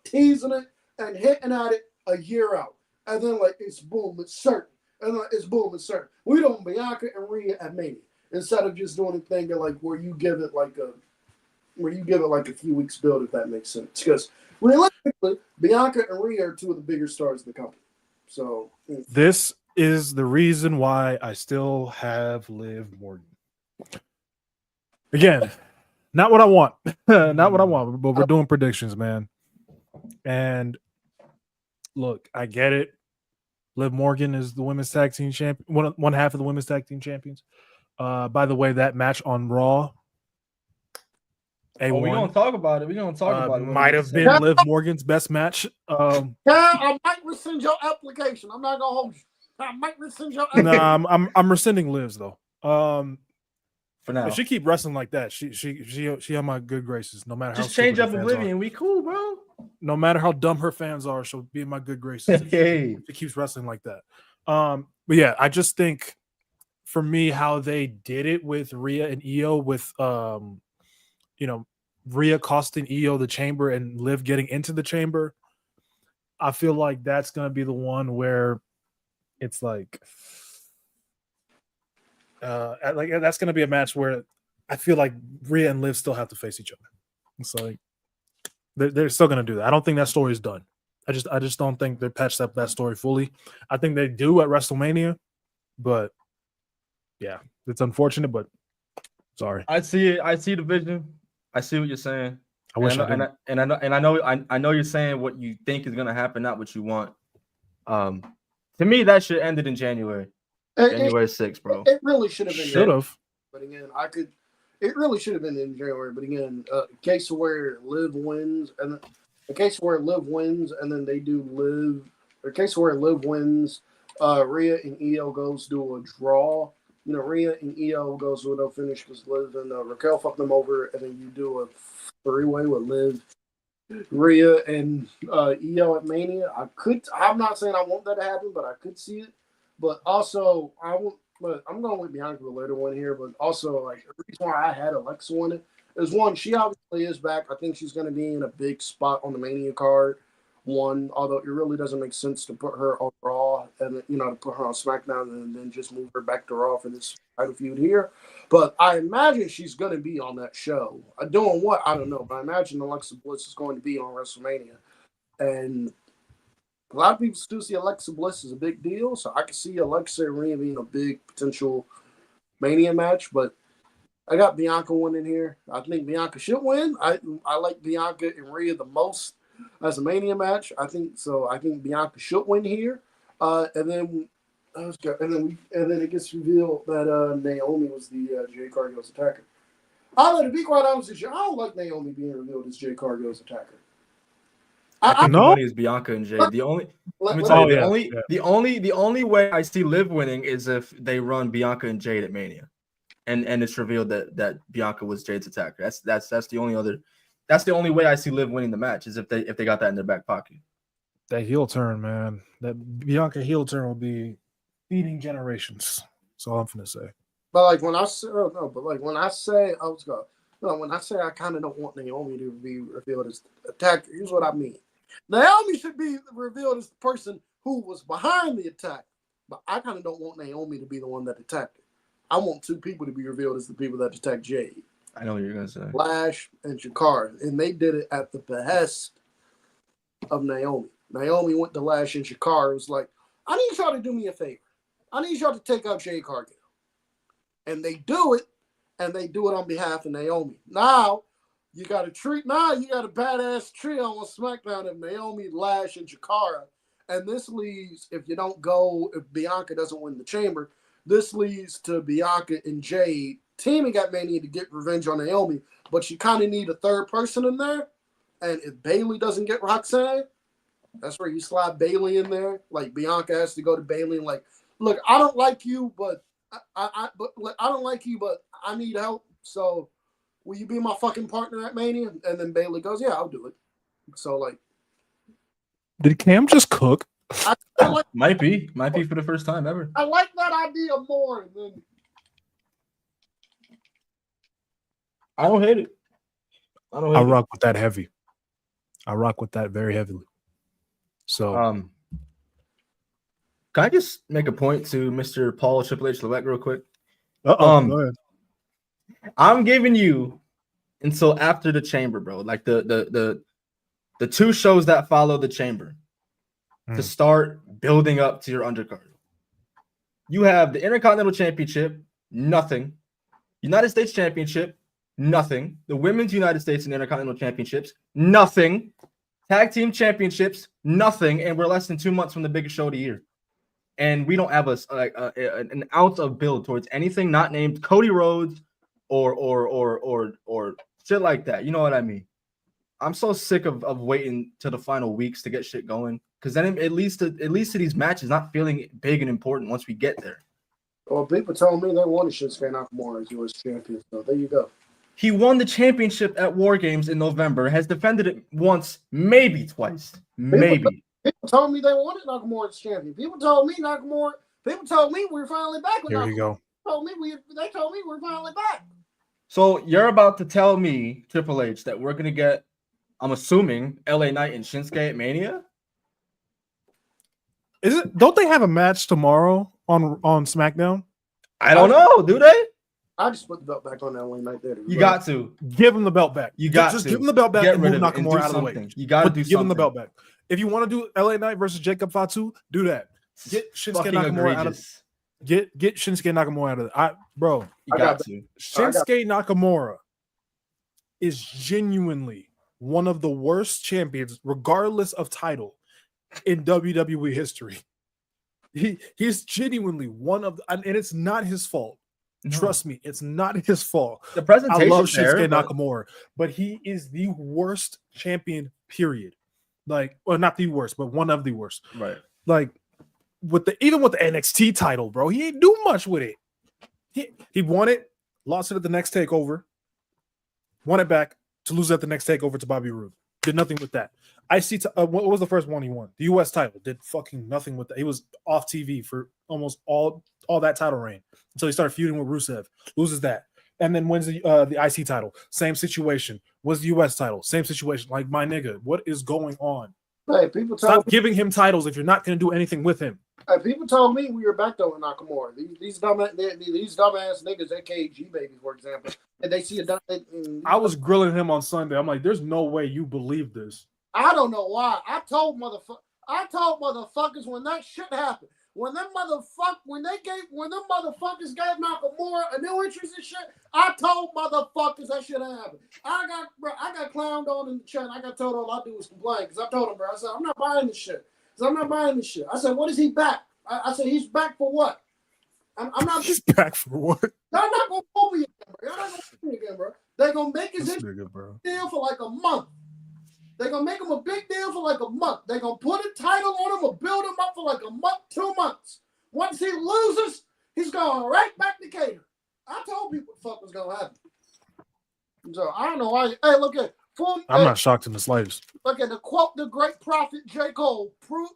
teasing it and hitting at it a year out. And then, like, it's boom, it's certain. And it's boom, it's certain. We don't Bianca and Rhea at Mania. Instead of just doing a thing like where you give it like a few weeks build, if that makes sense. Because realistically, Bianca and Rhea are 2 of the bigger stars of the company. So this is the reason why I still have Liv Morgan. Again, not what I want. Not what I want, but we're doing predictions, man. And look, I get it. Liv Morgan is the women's tag team champion, one half of the women's tag team champions. By the way, that match on Raw, A1. we're gonna talk about it. We're gonna talk about it. Might have been Liv Morgan's best match. I might rescind your application. I'm not gonna hold you. I might rescind your application. Nah, I'm rescinding Liv's though. For now. If she keep wrestling like that, she on my good graces. No matter how Just change stupid up the fans Oblivion. We cool, bro. are. No matter how dumb her fans are, she'll be in my good graces. Hey. She keeps wrestling like that. But yeah, I just think for me, how they did it with Rhea and Io, with Rhea costing Io the chamber and Liv getting into the chamber, I feel like that's gonna be the one where it's like that's gonna be a match where I feel like Rhea and Liv still have to face each other. It's like they're still gonna do that. I don't think that story is done. I just don't think they patched up that story fully. I think they do at WrestleMania, but yeah, it's unfortunate, but sorry. I see it. I see the vision. I see what you're saying. I wish I didn't. I know you're saying what you think is gonna happen, not what you want. To me, that should ended in January. January 6th, bro. It really should have been. Should have. But again, it really should have been in January. But again, in case where Liv wins, and in case where Liv wins, and then they do Liv. In case where Liv wins, Rhea and Io goes to a draw. Rhea and Io goes to a no finish because Liv and Raquel fuck them over, and then you do a 3-way with Liv, Rhea, and Io at Mania. I'm not saying I want that to happen, but I could see it. But also, I'm going with Bianca Belair one here. But also, like, the reason why I had Alexa win it is, one, she obviously is back. I think she's going to be in a big spot on the Mania card. One, although it really doesn't make sense to put her on Raw and to put her on SmackDown and then just move her back to Raw for this title feud here. But I imagine she's going to be on that show. Doing what? I don't know. But I imagine Alexa Bliss is going to be on WrestleMania. And a lot of people still see Alexa Bliss as a big deal. So I can see Alexa and Rhea being a big potential Mania match. But I got Bianca winning here. I think Bianca should win. I like Bianca and Rhea the most as a Mania match. I think so. I think Bianca should win here. And then it gets revealed that Naomi was the Jade Cargill's attacker. To be quite honest with you, I don't like Naomi being revealed as Jade Cargill's attacker. I think the money is Bianca and Jade. The only way I see Liv winning is if they run Bianca and Jade at Mania, and it's revealed that Bianca was Jade's attacker. That's the only other. That's the only way I see Liv winning the match is if they got that in their back pocket. That heel turn, man. That Bianca heel turn will be feeding generations. That's all I'm gonna say. But when I say I kind of don't want Naomi to be revealed as attacker, here's what I mean. Naomi should be revealed as the person who was behind the attack, but I kind of don't want Naomi to be the one that attacked her. I want two people to be revealed as the people that attacked Jade. I know what you're gonna say. Lash and Shakara, and they did it at the behest of Naomi. Naomi went to Lash and Shakara. It was like, I need y'all to do me a favor. I need y'all to take out Jade Cargill. And they do it, and they do it on behalf of Naomi. Now, you got a badass trio on SmackDown of Naomi, Lash, and Shakara. And this leaves, if Bianca doesn't win the chamber, this leads to Bianca and Jade teaming at Mania to get revenge on Naomi. But you kind of need a third person in there. And if Bayley doesn't get Roxanne, that's where you slide Bayley in there. Like, Bianca has to go to Bayley and like, look, I don't like you, but I don't like you, but I need help. So will you be my fucking partner at Mania? And then Bayley goes, yeah, I'll do it. So like, did Cam just cook? Might be for the first time ever. I like that idea more than. I don't hate it. I rock with that heavy. I rock with that very heavily. So, can I just make a point to Mr. Paul Triple H Levesque real quick? Go ahead. I'm giving you until after the chamber, bro. Like the two shows that follow the chamber to start building up to your undercard. You have the Intercontinental Championship, nothing. United States Championship, nothing. The Women's United States and Intercontinental Championships, nothing. Tag Team Championships, nothing. And we're less than 2 months from the biggest show of the year. And we don't have an ounce of build towards anything not named Cody Rhodes or Shit like that. You know what I mean? I'm so sick of waiting to the final weeks to get shit going. Because then it leads to these matches not feeling big and important once we get there. Well, people told me they wanted Shinsuke Nakamura as U.S. champion, so there you go. He won the championship at War Games in November, has defended it once, maybe twice. Maybe. People told me they wanted Nakamura as champion. People told me we were finally back with Here Nakamura. we go. They told me we were finally back. So you're about to tell me, Triple H, that we're going to get, I'm assuming, LA Knight and Shinsuke at Mania? Is it? Don't they have a match tomorrow on SmackDown? I don't know. Do they? I just put the belt back on that one right there. You got to. Give him the belt back. You got just to. give him the belt back Get and rid move of it and Nakamura do out of the way. something. You got to do give him the something. belt back. If you want to do LA Knight versus Jacob Fatu, do that. Get Shinsuke Fucking Nakamura out of egregious. get Shinsuke Nakamura out of it. Bro, You got to. Shinsuke Nakamura is genuinely one of the worst champions, regardless of title, in WWE history. He's genuinely one of, and it's not his fault. No. Trust me, it's not his fault. The presentation I love Shinsuke there, but Nakamura, but he is the worst champion, period. Like, well, not the worst, but one of the worst. right. Like, even with the NXT title, bro, he ain't do much with it. He won it, lost it at the next takeover, won it back to lose at the next takeover to Bobby Roode. Did nothing with that. What was the first one he won? The U.S. title. Did fucking nothing with that. He was off TV for almost all that title reign until he started feuding with Rusev. Loses that, and then wins the IC title. Same situation. Was the U.S. title. Same situation. Like, my nigga, what is going on? Hey, people Stop told me, giving him titles if you're not going to do anything with him. people told me we were back though with Nakamura. These dumbass niggas, AKG babies, for example, and they see a. I was grilling him on Sunday. I'm like, there's no way you believe this. I don't know why. I told motherfuckers when that shit happened. When them motherfuckers gave Nakamura a new interest in shit, I told motherfuckers that shit happened. I got clowned on in the chat. I got told all I do was complain because I told him, bro. I said, I'm not buying this shit. I said, what is he back? I said, he's back for what? I'm not. He's back for what? Y'all not gonna pull me again, bro. Y'all not gonna pull me again, bro. They're gonna make his This nigga, bro. deal for like a month. They're going to make him a big deal for like a month. They're going to put a title on him or build him up for like a month, 2 months. Once he loses, he's going right back to Cater. I told people what the fuck was going to happen. So I don't know why. Hey, look at I'm not shocked in the slightest. Look at the quote the great prophet J. Cole. Fool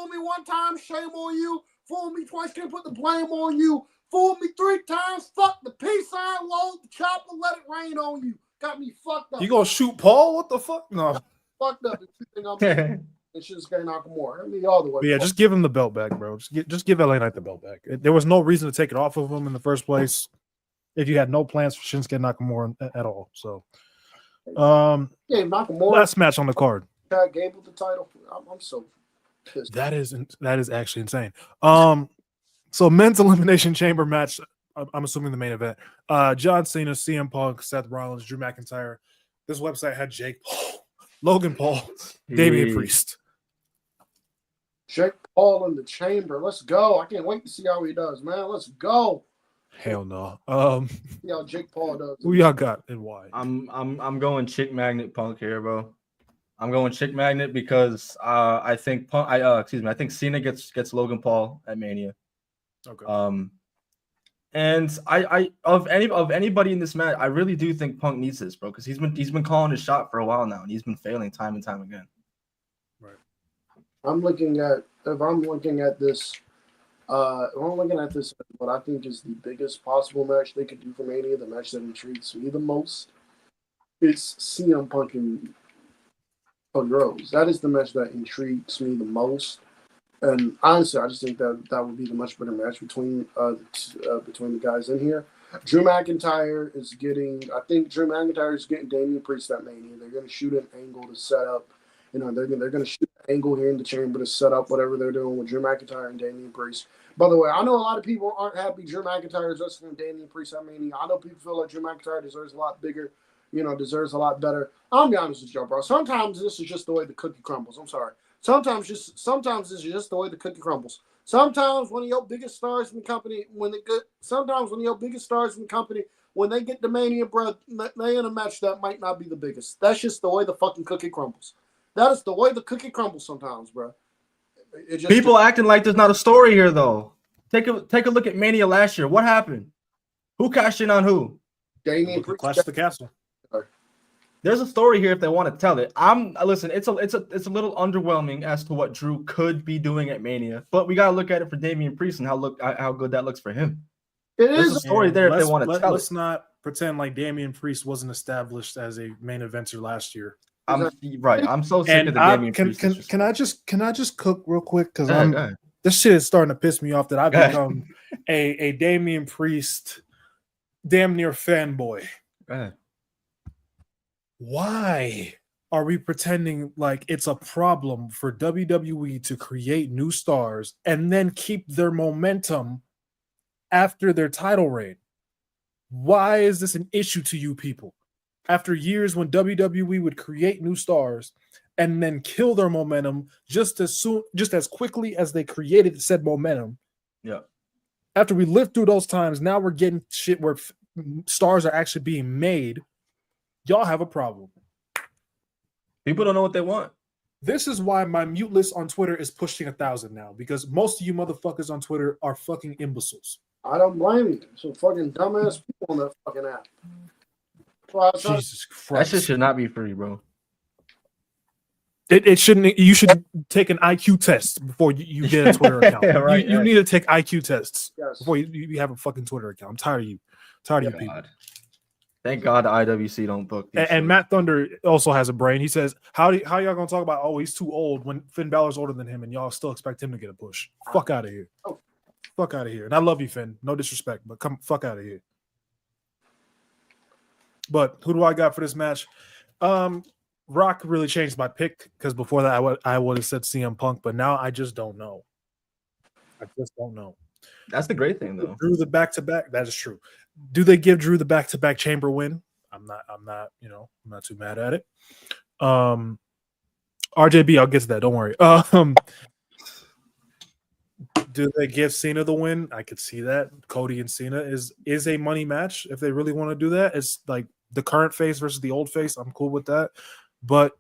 me one time, shame on you. Fool me twice, can't put the blame on you. Fool me 3 times, fuck the peace sign, load the chopper, let it rain on you. Got me fucked up. You gonna shoot Paul? What the fuck? No. Fucked up. You think I'm and Shinsuke Nakamura. I mean, all the way. But yeah, just give him the belt back, bro. Just give LA Knight the belt back. There was no reason to take it off of him in the first place if you had no plans for Shinsuke Nakamura at all. So, yeah, Nakamura. last match on the card. Chad Gable the title. I'm so pissed. That is actually insane. So men's elimination chamber match. I'm assuming the main event. John Cena, CM Punk, Seth Rollins, Drew McIntyre. This website had Jake Paul, Logan Paul, Damian Priest. Jake Paul in the chamber. Let's go. I can't wait to see how he does, man. Let's go. Hell no. See how Jake Paul does. Who y'all got and why? I'm going Chick Magnet Punk here, bro. I'm going Chick Magnet because I think I think Cena gets Logan Paul at Mania. Okay. And I of anybody in this match, I really do think Punk needs this, bro, because he's been calling his shot for a while now, and he's been failing time and time again. Right. If I'm looking at this, what I think is the biggest possible match they could do for Mania, the match that intrigues me the most, it's CM Punk and Cody Rhodes. That is the match that intrigues me the most. And honestly, I just think that would be the much better match between the guys in here. Drew McIntyre is getting Damian Priest at Mania. They're going to shoot an angle to set up. They're going to shoot an angle here in the chamber to set up whatever they're doing with Drew McIntyre and Damian Priest. By the way, I know a lot of people aren't happy Drew McIntyre is wrestling Damian Priest at Mania. I know people feel like Drew McIntyre deserves a lot bigger, deserves a lot better. I'll be honest with you, bro. Sometimes this is just the way the cookie crumbles. I'm sorry. Sometimes it's just the way the cookie crumbles. Sometimes one of your biggest stars in the company, when they get to Mania, bro, they in a match that might not be the biggest. That's just the way the fucking cookie crumbles. That is the way the cookie crumbles sometimes, bro. People acting like there's not a story here, though. Take a look at Mania last year. What happened? Who cashed in on who? Damian Clash of the Castle. There's a story here if they want to tell it. Listen. It's a little underwhelming as to what Drew could be doing at Mania, but we gotta look at it for Damian Priest and how good that looks for him. There's a story there if they want to tell it. Let's not pretend like Damian Priest wasn't established as a main eventer last year. I'm so sick of the Damian Priest. Can I just cook real quick because this shit is starting to piss me off that I've become a Damian Priest damn near fanboy. Go ahead. Why are we pretending like it's a problem for WWE to create new stars and then keep their momentum after their title reign? Why is this an issue to you people? After years when WWE would create new stars and then kill their momentum just as quickly as they created said momentum. Yeah. After we lived through those times, now we're getting shit where stars are actually being made. Y'all have a problem. People don't know what they want. This is why my mute list on Twitter is pushing 1,000 now, because most of you motherfuckers on Twitter are fucking imbeciles. I don't blame you. Some fucking dumbass people on that fucking app. Jesus Christ. That shit should not be free, bro. It shouldn't. You should take an IQ test before you get a Twitter account. Right, you need to take IQ tests Yes. before you have a fucking Twitter account. I'm tired of you. Tired of you people. Thank God the IWC don't book these. And Matt Thunder also has a brain. He says, how y'all gonna talk about, oh, he's too old when Finn Balor's older than him and y'all still expect him to get a push? Fuck out of here. Fuck out of here. And I love you, Finn. No disrespect, but come fuck out of here. But who do I got for this match? Rock really changed my pick because before that I would have said CM Punk, but now I just don't know. I just don't know. That's the great thing, though. Drew the back-to-back. That is true. Do they give Drew the back-to-back chamber win? I'm not, I'm not too mad at it. RJB, I'll get to that. Don't worry. Do they give Cena the win? I could see that. Cody and Cena is a money match if they really want to do that. It's like the current face versus the old face. I'm cool with that. But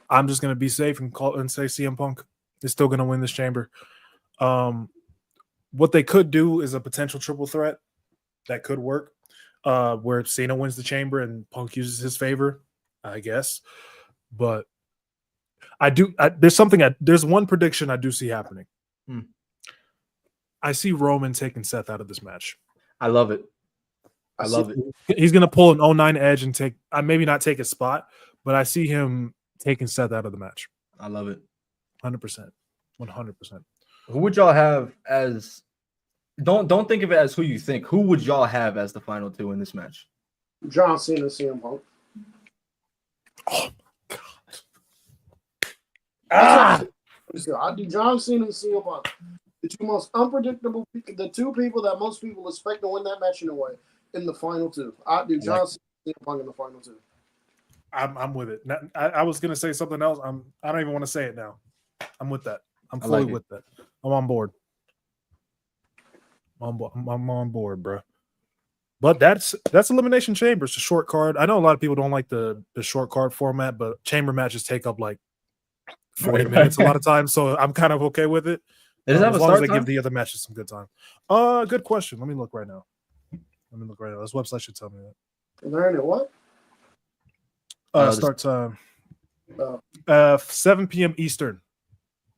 I'm just gonna be safe and say CM Punk is still gonna win this chamber. What they could do is a potential triple threat that could work, where Cena wins the chamber and Punk uses his favor, I guess. But there's one prediction I do see happening. I see Roman taking Seth out of this match. I love it. I love it. He's going to pull an 09 Edge and maybe not take his spot, but I see him taking Seth out of the match. I love it. 100%. 100%. Who would y'all have as don't think of it as who you think. Who would y'all have as the final two in this match? John Cena, CM Punk. Oh my God. I do John Cena and CM Punk. The two most unpredictable, the two people that most people expect to win that match in the final two. I do John Cena and CM Punk in the final two. I'm with it. I was gonna say something else. I don't even want to say it now. I'm with that. I'm fully with that. I'm on board. I'm on board, bro. But that's Elimination Chamber. It's a short card. I know a lot of people don't like the short card format, but chamber matches take up like 40 minutes a lot of times, so I'm kind of okay with it. Does it have as a long as start they time? give the other matches some good time. Good question. Let me look right now. This website should tell me that. Is there any what? Start time. 7 p.m. Eastern.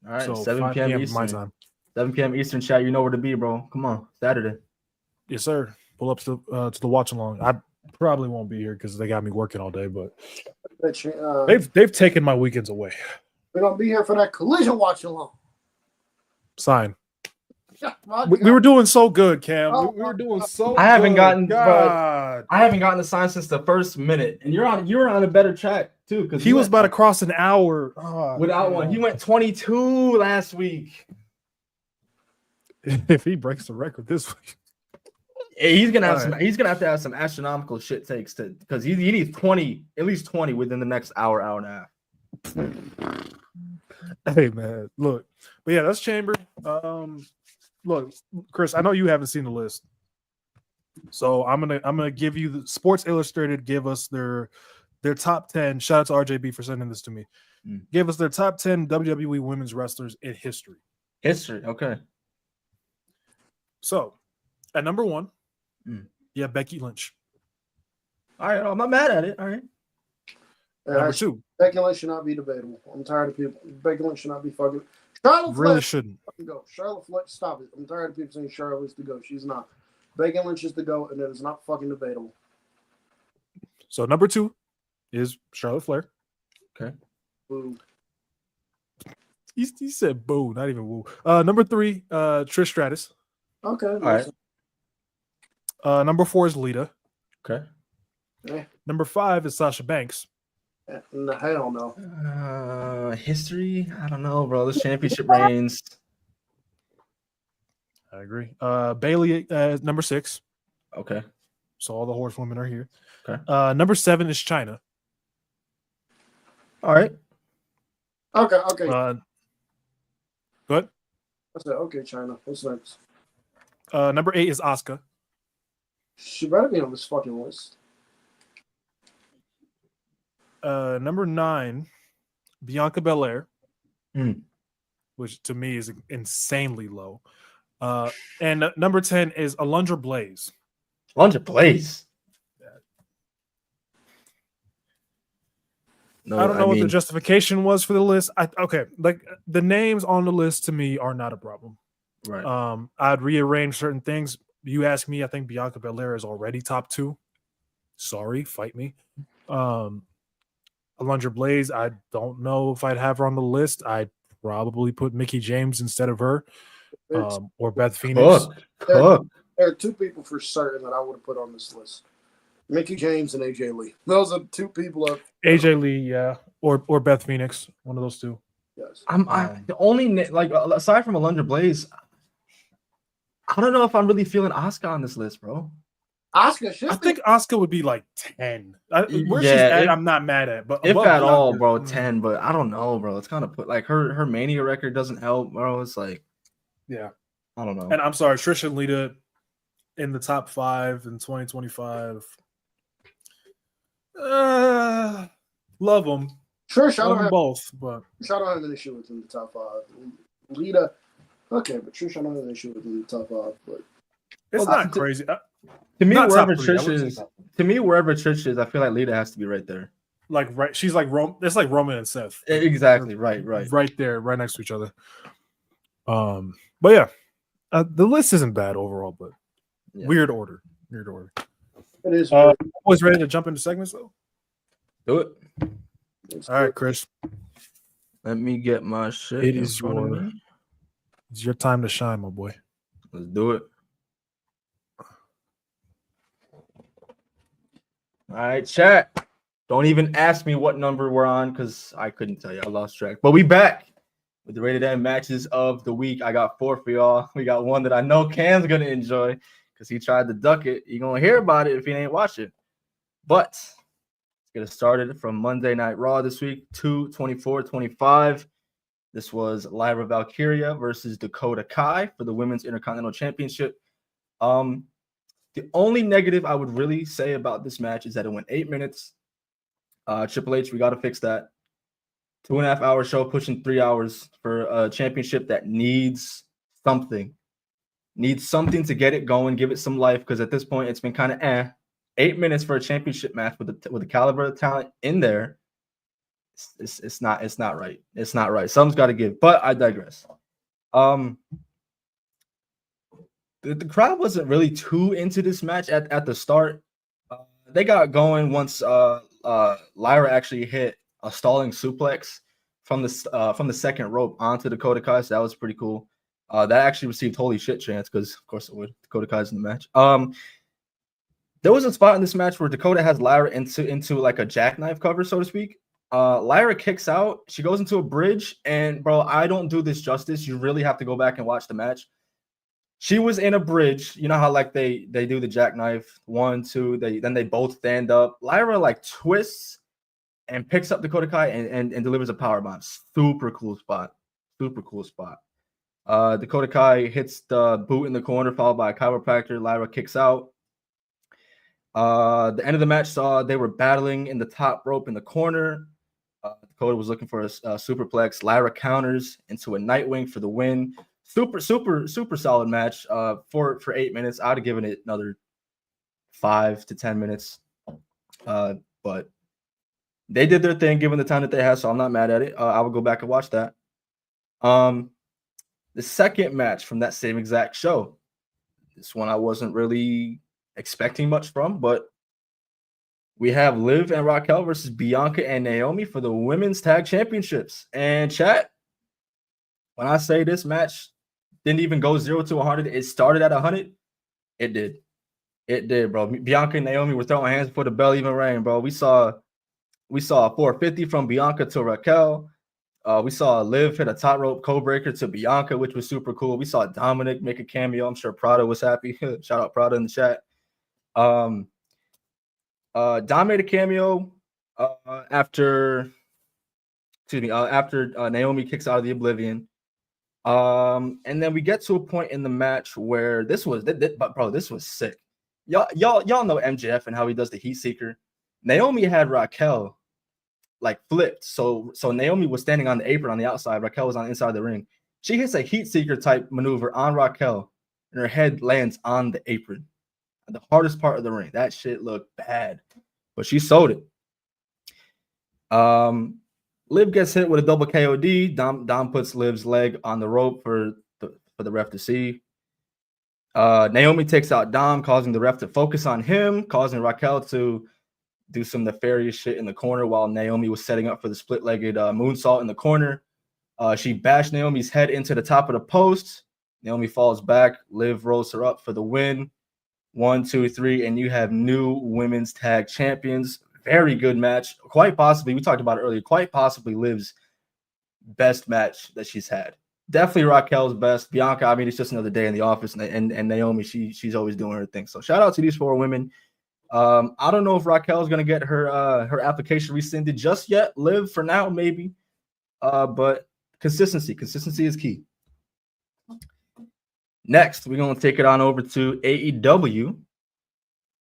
All right, So 7 p.m. Eastern. my time. 7 p.m. Eastern, chat. You know where to be, bro. Come on, Saturday. Yes, sir. Pull up to the watch along. I probably won't be here because they got me working all day, but they've taken my weekends away. We're gonna be here for that collision watch along. Sign. We were doing so good, Cam. We were doing so. I haven't gotten. God. I haven't gotten the sign since the first minute, and you're on a better track too. Because he was about to cross an hour without one. He went 22 last week. If he breaks the record this week, he's gonna have He's gonna have to have some astronomical shit takes because he needs 20, at least 20 within the next hour and a half. Hey man, look, but yeah, that's Chamber. Look, Chris, I know you haven't seen the list. So I'm gonna give you the Sports Illustrated give us their top 10. Shout out to RJB for sending this to me. Give us their top 10 WWE women's wrestlers in history. History, okay. So at number 1, yeah, Becky Lynch. All right, I'm not mad at it. All right. Number 2, Becky Lynch should not be debatable. I'm tired of people. Becky Lynch should not be fucking. Charlotte really Flair shouldn't go. Charlotte Flair, stop it. I'm tired of people saying Charlotte's the go. She's not. Becky Lynch is the go, and it is not fucking debatable. So number 2 is Charlotte Flair. Okay. Boo. He said boo, not even woo. Number 3, Trish Stratus. Okay. All right. Number 4 is Lita. Okay. Number 5 is Sasha Banks. No, hell no. History? I don't know, bro. This championship reigns. I agree. Bailey, number 6. Okay. So all the horsewomen are here. Okay. Number 7 is China. All right. Okay. Go ahead. I said, okay, China. What's next? Number 8 is Asuka. She better be on this fucking list. Number 9, Bianca Belair, which to me is insanely low. And number 10 is Alundra Blaze. Alundra Blaze. No, I don't know what the justification was for the list. Okay, like the names on the list to me are not a problem. Right. I'd rearrange certain things. You ask me, I think Bianca Belair is already top 2. Sorry, fight me. Alundra Blaze, I don't know if I'd have her on the list. I'd probably put Mickie James instead of her, or Beth Phoenix. There are 2 people for certain that I would have put on this list: Mickie James and AJ Lee. Those are 2 people up. AJ Lee, yeah, or Beth Phoenix, one of those 2. Yes. The only like aside from Alundra Blaze, I don't know if I'm really feeling Asuka on this list, bro. Asuka should. I think Asuka would be like 10. Where she's Yeah, at, I'm not mad at, but if above at all, Bianca, bro, 10. But I don't know, bro. It's kind of put like her Mania record doesn't help, bro. It's like, yeah, I don't know. And I'm sorry, Trish and Lita in the top 5 in 2025. Love them. Trish, I Love don't them have both, but Trish, I don't have an issue with in the top 5. Lita, okay, but Trish, I don't have an issue with in the top 5. But it's not crazy. To me, Not wherever top 3, I Trish wouldn't is, say top 3. to me, wherever Trish is, I feel like Lita has to be right there. Like right, she's like it's like Roman and Seth. Exactly, right there, right next to each other. But yeah, the list isn't bad overall, but weird order. it is. Always ready to jump into segments though. Do it. All right, Chris. Let me get my shit. It is your time to shine, my boy. Let's do it. All right, chat. Don't even ask me what number we're on because I couldn't tell you. I lost track. But we back with the rated M matches of the week. I got 4 for y'all. We got one that I know Cam's gonna enjoy because he tried to duck it. You're gonna hear about it if you ain't watch it. But let's get it started from Monday Night Raw this week, 2/24/25. This was Lyra Valkyria versus Dakota Kai for the Women's Intercontinental Championship. The only negative I would really say about this match is that it went 8 minutes. Triple H, we got to fix that. 2.5 hour show, pushing 3 hours for a championship that needs something. Needs something to get it going, give it some life, because at this point it's been kind of 8 minutes for a championship match with the caliber of talent in there. It's not right. It's not right. Something's got to give. But I digress. The crowd wasn't really too into this match at the start. They got going once Lyra actually hit a stalling suplex from the second rope onto Dakota Kai. So that was pretty cool. That actually received holy shit chance because of course it would. Dakota Kai's in the match. There was a spot in this match where Dakota has Lyra into like a jackknife cover, so to speak. Lyra kicks out. She goes into a bridge, and bro, I don't do this justice. You really have to go back and watch the match. She was in a bridge. You know how like they do the jackknife 1, 2. Then they both stand up. Lyra like twists and picks up Dakota Kai and delivers a powerbomb. Super cool spot. Dakota Kai hits the boot in the corner, followed by a chiropractor. Lyra kicks out. The end of the match saw they were battling in the top rope in the corner. Dakota was looking for a superplex. Lyra counters into a Nightwing for the win. Super solid match. For 8 minutes, I'd have given it another 5 to 10 minutes. But they did their thing given the time that they had, so I'm not mad at it. I would go back and watch that. The second match from that same exact show. This one I wasn't really expecting much from, but we have Liv and Raquel versus Bianca and Naomi for the women's tag championships. And chat, when I say this match didn't even go 0 to 100, it started at 100. It did. It did, bro. Bianca and Naomi were throwing hands before the bell even rang, bro. We saw a 450 from Bianca to Raquel. We saw Liv hit a top rope code breaker to Bianca, which was super cool. We saw Dominic make a cameo. I'm sure Prada was happy. Shout out Prada in the chat. Dom made a cameo after Naomi kicks out of the Oblivion. And then we get to a point in the match where this was sick. Y'all know MJF and how he does the heat seeker. Naomi had Raquel like flipped. So Naomi was standing on the apron on the outside. Raquel was on the inside of the ring. She hits a heat seeker type maneuver on Raquel, and her head lands on the apron, the hardest part of the ring. That shit looked bad, but she sold it. Liv gets hit with a double KOD. Dom puts Liv's leg on the rope for the ref to see. Naomi takes out Dom, causing the ref to focus on him, causing Raquel to do some nefarious shit in the corner while Naomi was setting up for the split-legged moonsault in the corner. She bashed Naomi's head into the top of the post. Naomi falls back. Liv rolls her up for the win. 1, 2, 3, and you have new women's tag champions. Very good match. Quite possibly, we talked about it earlier, quite possibly Liv's best match that she's had. Definitely Raquel's best. Bianca, I mean, it's just another day in the office, and Naomi, she's always doing her thing. So shout out to these 4 women. I don't know if Raquel is going to get her application rescinded just yet. Liv for now, maybe. But consistency is key. Next, we're going to take it on over to AEW.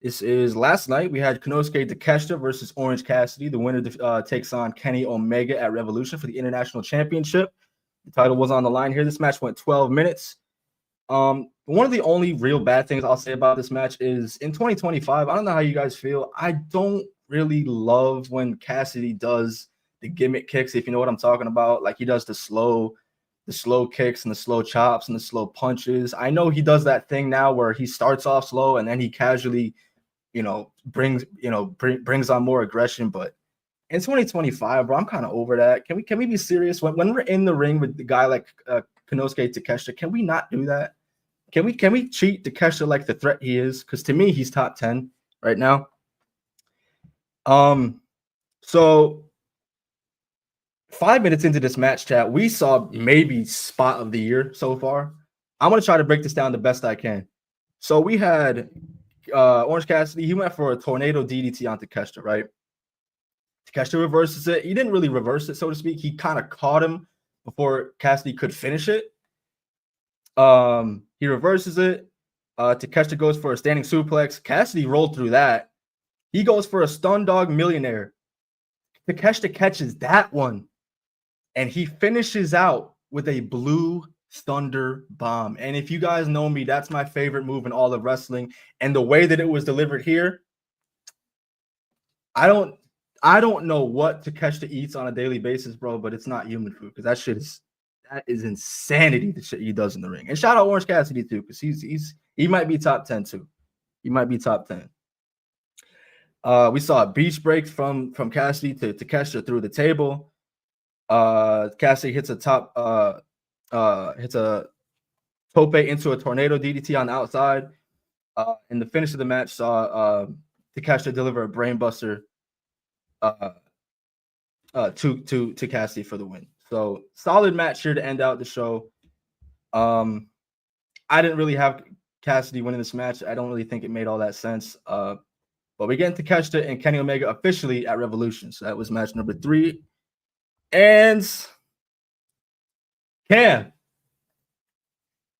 This is last night. We had Konosuke Takeshita versus Orange Cassidy. The winner takes on Kenny Omega at Revolution for the International Championship. The title was on the line here. This match went 12 minutes. One of the only real bad things I'll say about this match is in 2025, I don't know how you guys feel. I don't really love when Cassidy does the gimmick kicks, if you know what I'm talking about. Like he does the slow kicks and the slow chops and the slow punches. I know he does that thing now where he starts off slow and then he casually, brings on more aggression. But in 2025, bro, I'm kind of over that. Can we be serious when we're in the ring with the guy like Konosuke Takeshita? Can we not do that? Can we treat Takeshita like the threat he is? Because to me, he's top 10 right now. So 5 minutes into this match, chat, we saw maybe spot of the year so far. I'm gonna try to break this down the best I can. So we had Orange Cassidy. He went for a tornado DDT on Takeshita, right? Takeshita reverses it. He didn't really reverse it, so to speak. He kind of caught him before Cassidy could finish it. He reverses it. Takeshita goes for a standing suplex. Cassidy rolled through that. He goes for a stun dog millionaire. Takeshita catches that one. And he finishes out with a blue thunder bomb. And if you guys know me, that's my favorite move in all of wrestling. And the way that it was delivered here, I don't know what Takeshita eats on a daily basis, bro, but it's not human food because that is insanity, the shit he does in the ring. And shout out Orange Cassidy too, because he might be top 10 too. He might be top 10. We saw a beach break from Cassidy to Takeshita through the table. Cassidy hits a tope into a tornado DDT on the outside. In the finish of the match, saw Takeshita deliver a brainbuster to Cassidy for the win. So solid match here to end out the show. I didn't really have Cassidy winning this match. I don't really think it made all that sense. But we get into Takeshita and Kenny Omega officially at Revolution. So that was match number 3. And Cam,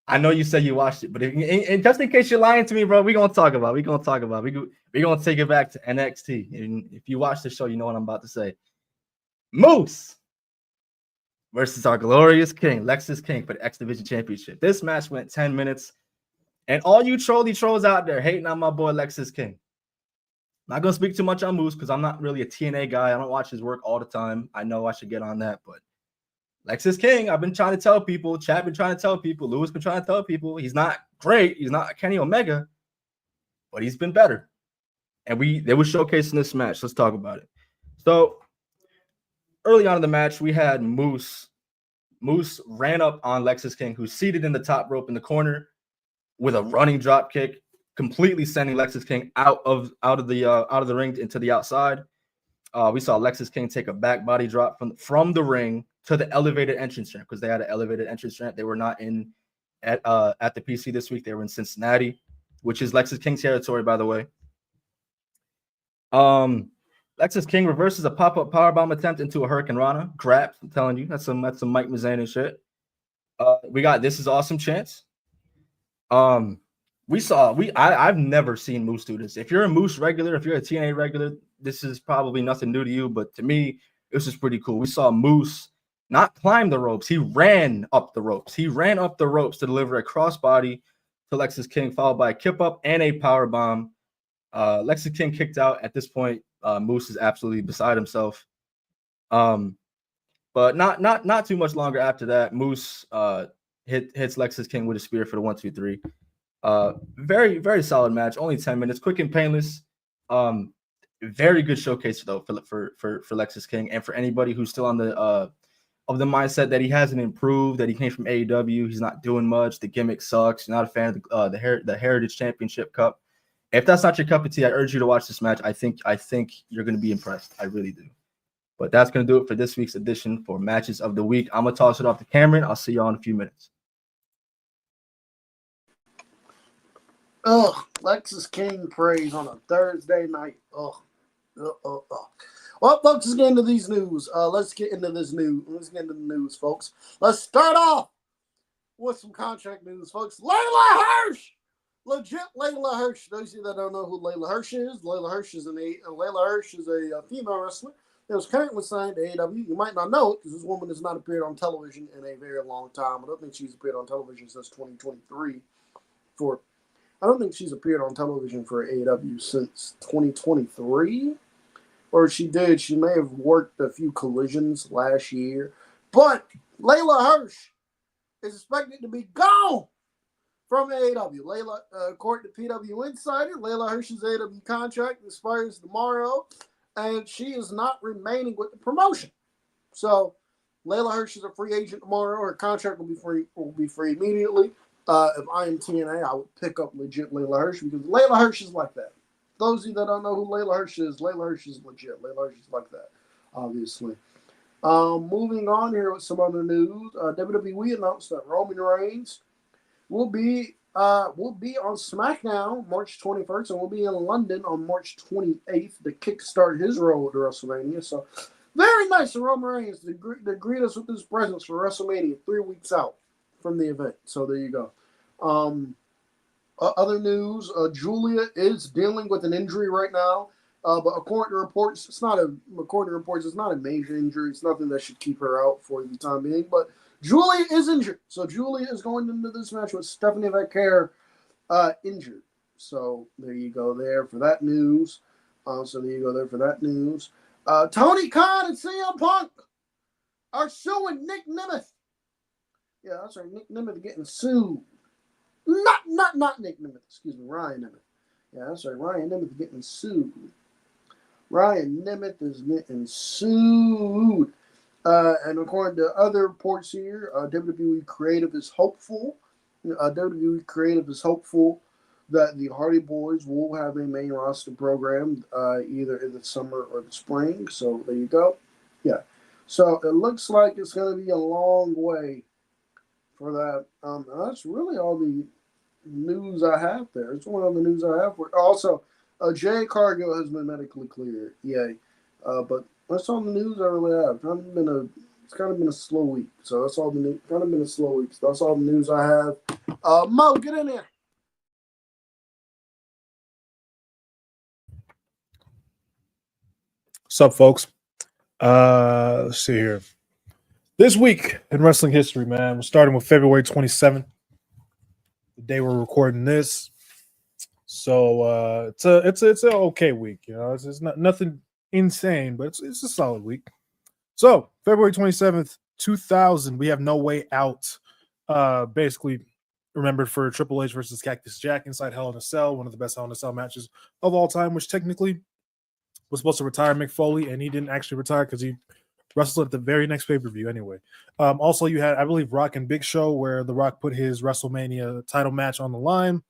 I know you said you watched it, but and just in case you're lying to me, bro, we're gonna talk about. We're gonna take it back to NXT. And if you watch the show, you know what I'm about to say. Moose versus our glorious king, Lexis King, for the X Division Championship. This match went 10 minutes. And all you trolls out there hating on my boy Lexis King. Not gonna speak too much on Moose because I'm not really a TNA guy. I don't watch his work all the time. I know I should get on that, but Lexis King, I've been trying to tell people, Chad been trying to tell people, Lewis been trying to tell people, he's not great, he's not Kenny Omega, but he's been better. And they were showcasing this match. Let's talk about it. So early on in the match, we had Moose. Moose ran up on Lexis King, who's seated in the top rope in the corner with a running drop kick, completely sending Lexis King out of the ring into the outside. We saw Lexis King take a back body drop from the ring to the elevated entrance ramp because they had an elevated entrance ramp. They were not at the PC this week. They were in Cincinnati, which is Lexis King's territory, by the way. Lexis King reverses a pop-up powerbomb attempt into a Hurricane Rana. Crap, I'm telling you, that's some Mike Mazzane shit. We got This Is Awesome chance. I've never seen Moose do this. If you're a Moose regular, if you're a TNA regular, this is probably nothing new to you, but to me, this is pretty cool. We saw Moose not climb the ropes. He ran up the ropes. He ran up the ropes to deliver a crossbody to Lexis King, followed by a kip up and a power bomb. Lexis King kicked out. At this point, Moose is absolutely beside himself. But not too much longer after that, Moose hits Lexis King with a spear for the 1, 2, 3. Very, very solid match. Only 10 minutes, quick and painless. Very good showcase though for Lexis King, and for anybody who's still on the of the mindset that he hasn't improved, that he came from AEW, he's not doing much, the gimmick sucks, you're not a fan of the Heritage Championship Cup. If that's not your cup of tea, I urge you to watch this match. I think you're going to be impressed. I really do. But that's going to do it for this week's edition for Matches of the Week. I'm going to toss it off to Cameron. I'll see y'all in a few minutes. Lexis King praise on a Thursday night. Well, folks, let's get into these news. Let's get into the news, folks. Let's start off with some contract news, folks. Layla Hirsch! Legit Layla Hirsch. Those of you that don't know who Layla Hirsch is, Layla Hirsch is a female wrestler that was currently signed to AEW. You might not know it because this woman has not appeared on television in a very long time. I don't think she's appeared on television since 2023. I don't think she's appeared on television for AEW since 2023. Or she did. She may have worked a few collisions last year. But Layla Hirsch is expected to be gone from AEW. According to PW Insider, Layla Hirsch's AEW contract expires tomorrow, and she is not remaining with the promotion. So Layla Hirsch is a free agent tomorrow. Her contract will be free immediately. If I am TNA, I would pick up legit Layla Hirsch because Layla Hirsch is like that. Those of you that don't know who Layla Hirsch is legit. Layla Hirsch is like that, obviously. Moving on here with some other news. WWE announced that Roman Reigns will be on SmackDown March 21st, and will be in London on March 28th to kickstart his road to WrestleMania. So very nice of Roman Reigns to greet us with his presence for WrestleMania 3 weeks out from the event. So there you go. Other news, Julia is dealing with an injury right now. But according to reports, it's not a major injury. It's nothing that should keep her out for the time being. But Julia is injured. So Julia is going into this match with Stephanie Vaquer injured. So there you go there for that news. Tony Khan and CM Punk are suing Nick Nemeth. Yeah, that's right. Nick Nemeth getting sued. Not Nick Nemeth. Excuse me, Ryan Nemeth. Yeah, that's right. Ryan Nemeth is getting sued. And according to other reports here, WWE Creative is hopeful. WWE Creative is hopeful that the Hardy Boys will have a main roster program either in the summer or the spring. So there you go. Yeah. So it looks like it's going to be a long way for that. That's really all the news I have there. It's one of the news I have. Also, Jay Cargill has been medically cleared. Yay. But that's all the news I really have. It's kind of been a slow week. So that's all the news. Kind of been a slow week. So that's all the news I have. Mo, get in there. What's up, folks? Let's see here. This week in wrestling history, man, we're starting with February 27th, the day we're recording this. So it's an okay week, you know. It's not nothing insane, but it's a solid week. So February 27th, 2000, we have No Way Out. Basically remembered for Triple H versus Cactus Jack inside Hell in a Cell, one of the best Hell in a Cell matches of all time, which technically was supposed to retire Mick Foley, and he didn't actually retire because he wrestled at the very next pay-per-view anyway. Also, you had, I believe, Rock and Big Show, where The Rock put his WrestleMania title match on the line,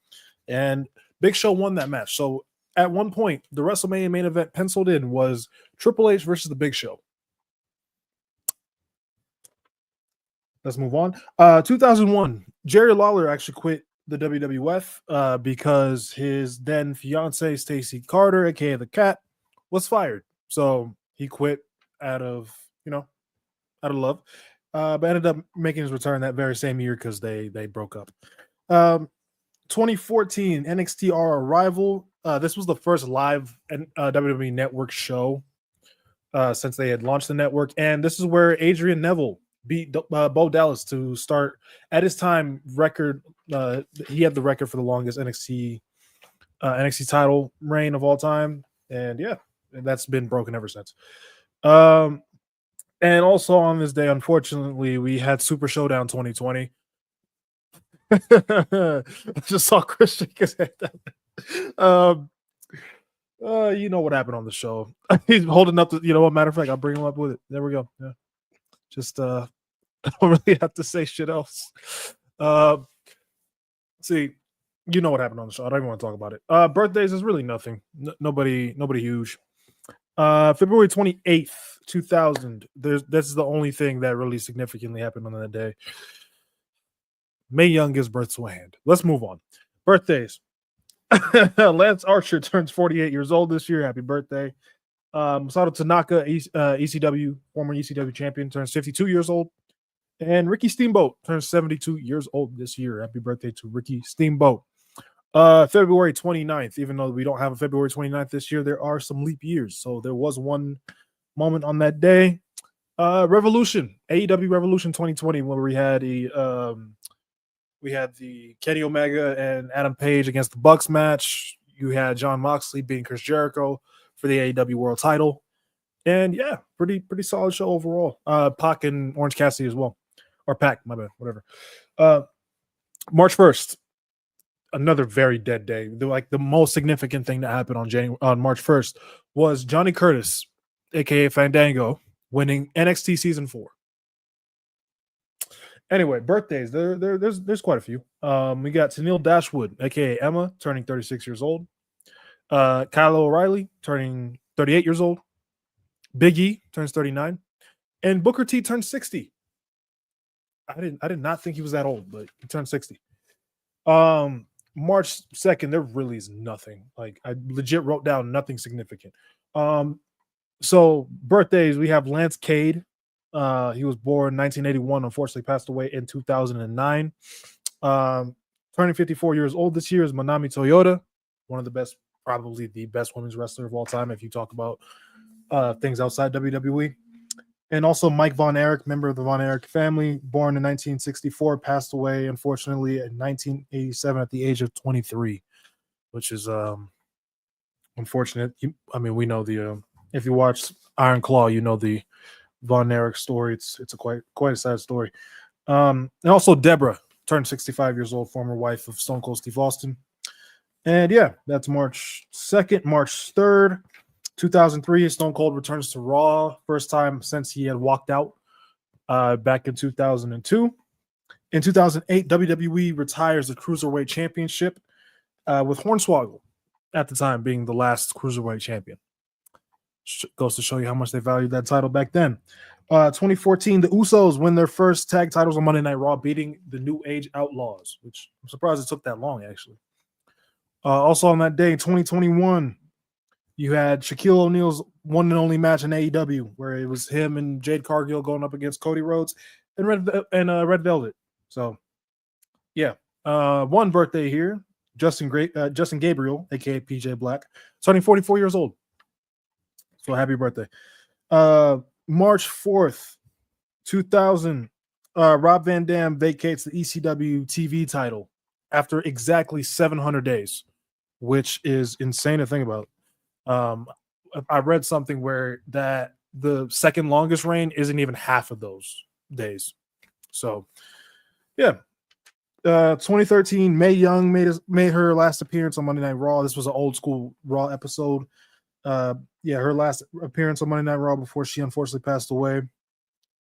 and Big Show won that match. So at one point, the WrestleMania main event penciled in was Triple H versus the Big Show. Let's move on. 2001, Jerry Lawler actually quit the WWF because his then fiance, Stacey Carter, aka the Cat, was fired. So he quit out of love, but ended up making his return that very same year because they broke up. 2014 NXT Our Arrival. This was the first live WWE Network show since they had launched the network, and this is where Adrian Neville beat Bo Dallas to start at his time record. He had the record for the longest NXT title reign of all time, and yeah, that's been broken ever since. And also on this day, unfortunately, we had Super Showdown 2020. I just saw Khris shake his head down. You know what happened on the show. He's holding up what matter of fact, I'll bring him up with it. There we go. Yeah. Just I don't really have to say shit else. See, you know what happened on the show. I don't even want to talk about it. Birthdays is really nothing. Nobody huge. February 28th, 2000. This is the only thing that really significantly happened on that day. Mae Young gives birth to a hand. Let's move on. Birthdays. Lance Archer turns 48 years old this year. Happy birthday. Masato Tanaka, ECW, former ECW champion, turns 52 years old. And Ricky Steamboat turns 72 years old this year. Happy birthday to Ricky Steamboat. February 29th, even though we don't have a February 29th this year, there are some leap years. So there was one moment on that day. Revolution, AEW Revolution 2020, where we had the Kenny Omega and Adam Page against the Bucks match. You had Jon Moxley beating Chris Jericho for the AEW World Title. And yeah, pretty solid show overall. Pac and Orange Cassidy as well. Or Pac, my bad, whatever. March 1st, another very dead day. The most significant thing that happened on March 1st was Johnny Curtis, aka Fandango, winning NXT Season 4. Anyway, birthdays. There's quite a few. We got Tennille Dashwood, aka Emma, turning 36 years old. Kyle O'Reilly turning 38 years old. Big E turns 39, and Booker T turns 60. I did not think he was that old, but he turned 60. March 2nd, there really is nothing. Like, I legit wrote down nothing significant. So birthdays, we have Lance Cade. He was born in 1981, unfortunately passed away in 2009. Turning 54 years old this year is Manami Toyota, one of the best, probably the best women's wrestler of all time if you talk about things outside WWE. And also Mike Von Erich, member of the Von Erich family, born in 1964, passed away, unfortunately, in 1987 at the age of 23, which is unfortunate. I mean, we know the if you watch Iron Claw, you know the Von Erich story. It's a quite a sad story. And also Deborah turned 65 years old, former wife of Stone Cold Steve Austin. And yeah, that's March 2nd. March 3rd, 2003, Stone Cold returns to Raw, first time since he had walked out back in 2002. In 2008, WWE retires the Cruiserweight Championship with Hornswoggle at the time being the last Cruiserweight champion. Goes to show you how much they valued that title back then. 2014, the Usos win their first tag titles on Monday Night Raw, beating the New Age Outlaws, which I'm surprised it took that long, actually. Also on that day, 2021, you had Shaquille O'Neal's one and only match in AEW, where it was him and Jade Cargill going up against Cody Rhodes and Red Velvet. So, yeah, One birthday here. Justin Gabriel, aka PJ Black, turning 44 years old. So happy birthday. March 4th, 2000, Rob Van Dam vacates the ECW TV title after exactly 700 days, which is insane to think about. I read something where that the second longest reign isn't even half of those days. So, yeah. 2013, Mae Young made her last appearance on Monday Night Raw. This was an old school Raw episode. Her last appearance on Monday Night Raw before she unfortunately passed away.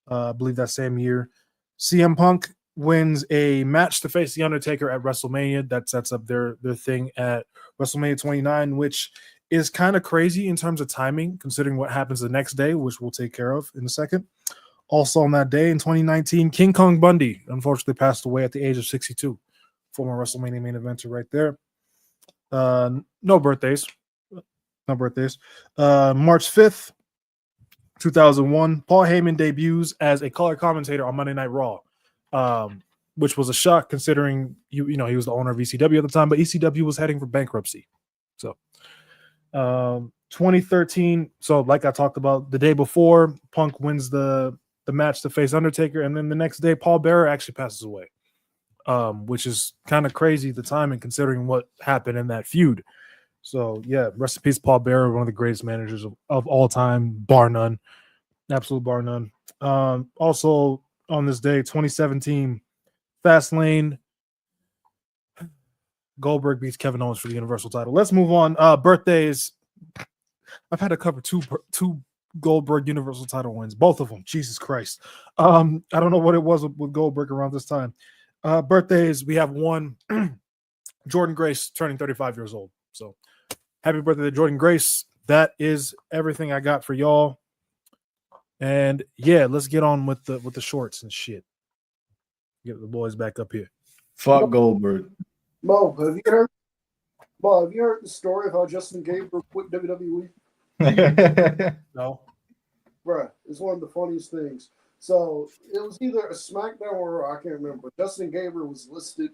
I believe that same year. CM Punk wins a match to face The Undertaker at WrestleMania. That sets up their thing at WrestleMania 29, which is kind of crazy in terms of timing, considering what happens the next day, which we'll take care of in a second. Also on that day in 2019, King Kong Bundy unfortunately passed away at the age of 62. Former WrestleMania main eventer right there. No birthdays. March 5th, 2001, Paul Heyman debuts as a color commentator on Monday Night Raw, which was a shock considering he was the owner of ECW at the time, but ECW was heading for bankruptcy. So 2013, so like I talked about, the day before, Punk wins the match to face Undertaker, and then the next day, Paul Bearer actually passes away, which is kind of crazy, the timing, considering what happened in that feud. So, yeah, rest in peace, Paul Bearer, one of the greatest managers of all time, bar none. Absolute bar none. Also, on this day, 2017, Fastlane, Goldberg beats Kevin Owens for the Universal title. Let's move on. Birthdays. I've had to cover two Goldberg Universal title wins, both of them. Jesus Christ. I don't know what it was with Goldberg around this time. Birthdays, we have one, Jordan Grace turning 35 years old. So, happy birthday to Jordan Grace. That is everything I got for y'all. And yeah, let's get on with the shorts and shit. Get the boys back up here. Fuck Goldberg. Mo, have you heard the story of how Justin Gabriel quit WWE? No. Bruh, it's one of the funniest things. So it was either a SmackDown or I can't remember. Justin Gabriel was listed,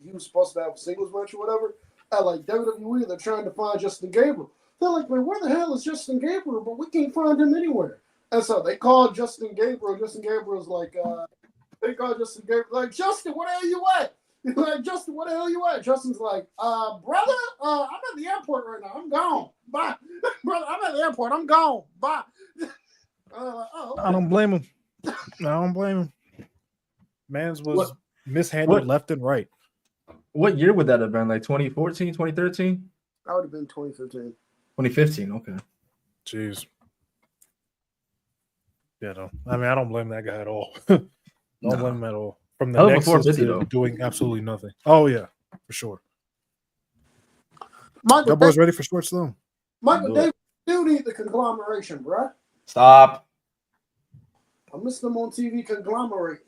he was supposed to have a singles match or whatever. At like WWE, they're trying to find Justin Gabriel. They're like, man, where the hell is Justin Gabriel? But we can't find him anywhere. And so they called Justin Gabriel. Justin Gabriel's like, they called Justin Gabriel, like, Justin, where the hell you at? Like, Justin, where the hell you at? Justin's like, brother, I'm at the airport right now. I'm gone. Bye. Brother, I'm at the airport. I'm gone. Bye. Okay. I don't blame him. Mans was mishandled left and right. What year would that have been? Like 2014, 2013? That would have been 2015. 2015, okay. Jeez. Yeah, no. I mean, I don't blame that guy at all. Don't blame him at all. From the Nexus to doing absolutely nothing. Oh, yeah, for sure. That boy's ready for shorts, though. Michael Davis do need the conglomeration, bruh. Stop. I missed them on TV conglomerate.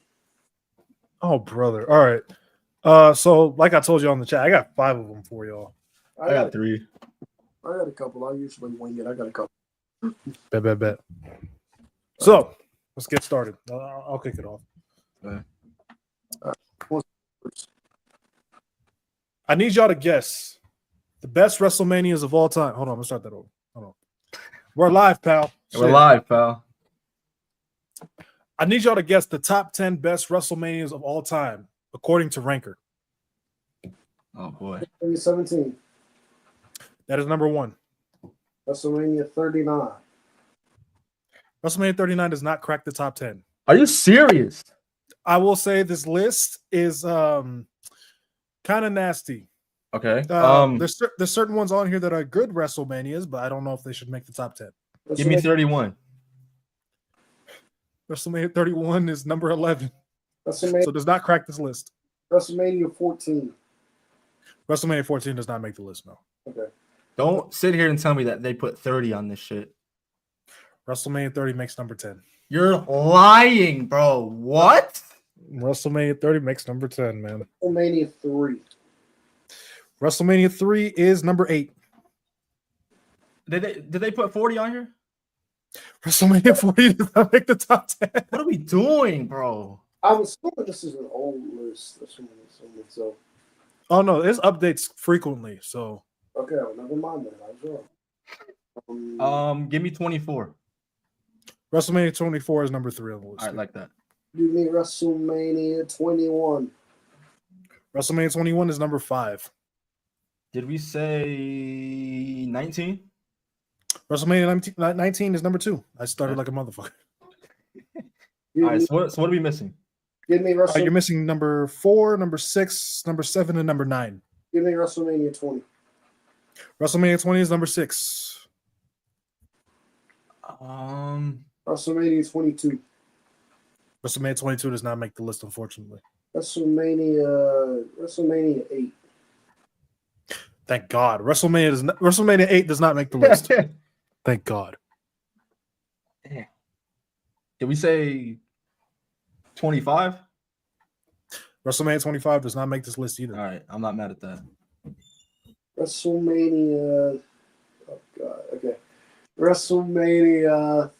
Oh, brother. All right. So, like I told you on the chat, I got 5 of them for y'all. I got 3. I got a couple. I usually wing it. I got a couple. Bet. So, let's get started. I'll kick it off. I need y'all to guess the best WrestleManias of all time. Hold on, let's start that over. Hold on. We're live, pal. We're live, pal. I need y'all to guess the top 10 best WrestleManias of all time, according to Ranker. Oh, boy. 17. That is number 1. WrestleMania 39. WrestleMania 39 does not crack the top 10. Are you serious? I will say this list is kind of nasty. Okay. There's certain ones on here that are good WrestleManias, but I don't know if they should make the top 10. Give me 31. WrestleMania 31 is number 11. So does not crack this list. WrestleMania 14. WrestleMania 14 does not make the list, no. Okay. Don't sit here and tell me that they put 30 on this shit. WrestleMania 30 makes number 10. You're lying, bro. What? WrestleMania 30 makes number 10, man. WrestleMania 3. WrestleMania 3 is number 8. Did they put 40 on here? WrestleMania 40 does not make the top 10. What are we doing, bro? I was assuming this is an old list. So Oh no, there's updates frequently. So Okay, well, never mind that. I was wrong. Give me 24. WrestleMania 24 is number 3 on the list. All right, like that. Give me WrestleMania 21. WrestleMania 21 is number 5. Did we say 19? WrestleMania 19 is number 2. I started like a motherfucker. All right, so what are we missing? Give me WrestleMania. You're missing number 4, number 6, number 7, and number 9. Give me WrestleMania 20. WrestleMania 20 is number 6. WrestleMania 22. WrestleMania 22 does not make the list, unfortunately. WrestleMania 8. Thank God. WrestleMania 8 does not make the list. Thank God. Did we say 25? WrestleMania 25 does not make this list either. All right, I'm not mad at that. WrestleMania. Oh God. Okay. WrestleMania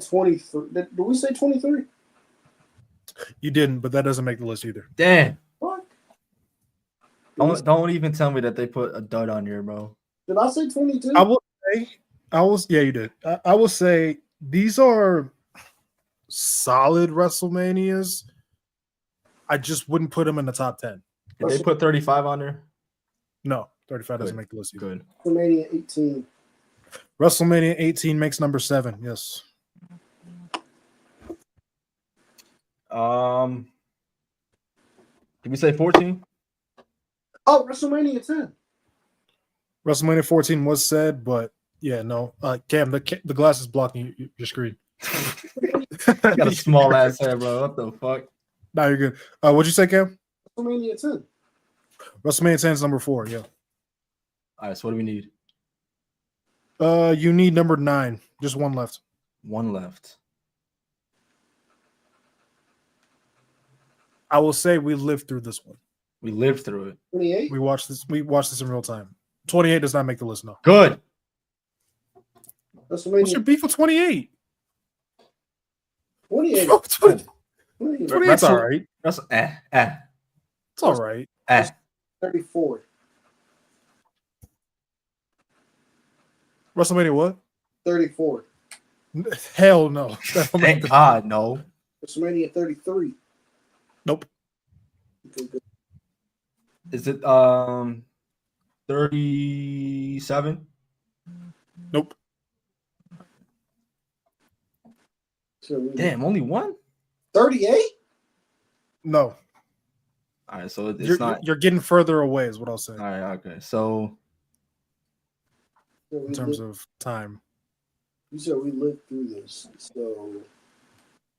23. Did we say 23? You didn't, but that doesn't make the list either. Damn. What? Don't even tell me that they put a dud on here, bro. Did I say 22? Yeah, you did. I will say these are solid WrestleManias. I just wouldn't put them in the top 10. Did they put 35 on there? No, 35 doesn't make the list either. Good. WrestleMania 18. WrestleMania 18 makes number 7. Yes. Did we say 14? Oh, WrestleMania 10. WrestleMania 14 was said, but yeah, no. Cam, the glass is blocking your screen. Got a small ass head, bro. What the fuck? No, you're good. What'd you say, Cam? WrestleMania 10. WrestleMania 10 is number 4. Yeah. All right. So what do we need? You need number 9. Just one left. One left. I will say we lived through this one. We lived through it. 28. We watched this in real time. 28 does not make the list, no. Good. What's WrestleMania your beef with 28? 28. 28's all right. That's It's all right. 34. WrestleMania what? 34. Hell no. Thank God, no. WrestleMania 33. Nope. Okay, good. Is it 37? Nope. Damn, only one? 38? No. All right, so it's not. You're getting further away, is what I'll say. All right, okay. So in terms of time. You said we lived through this, so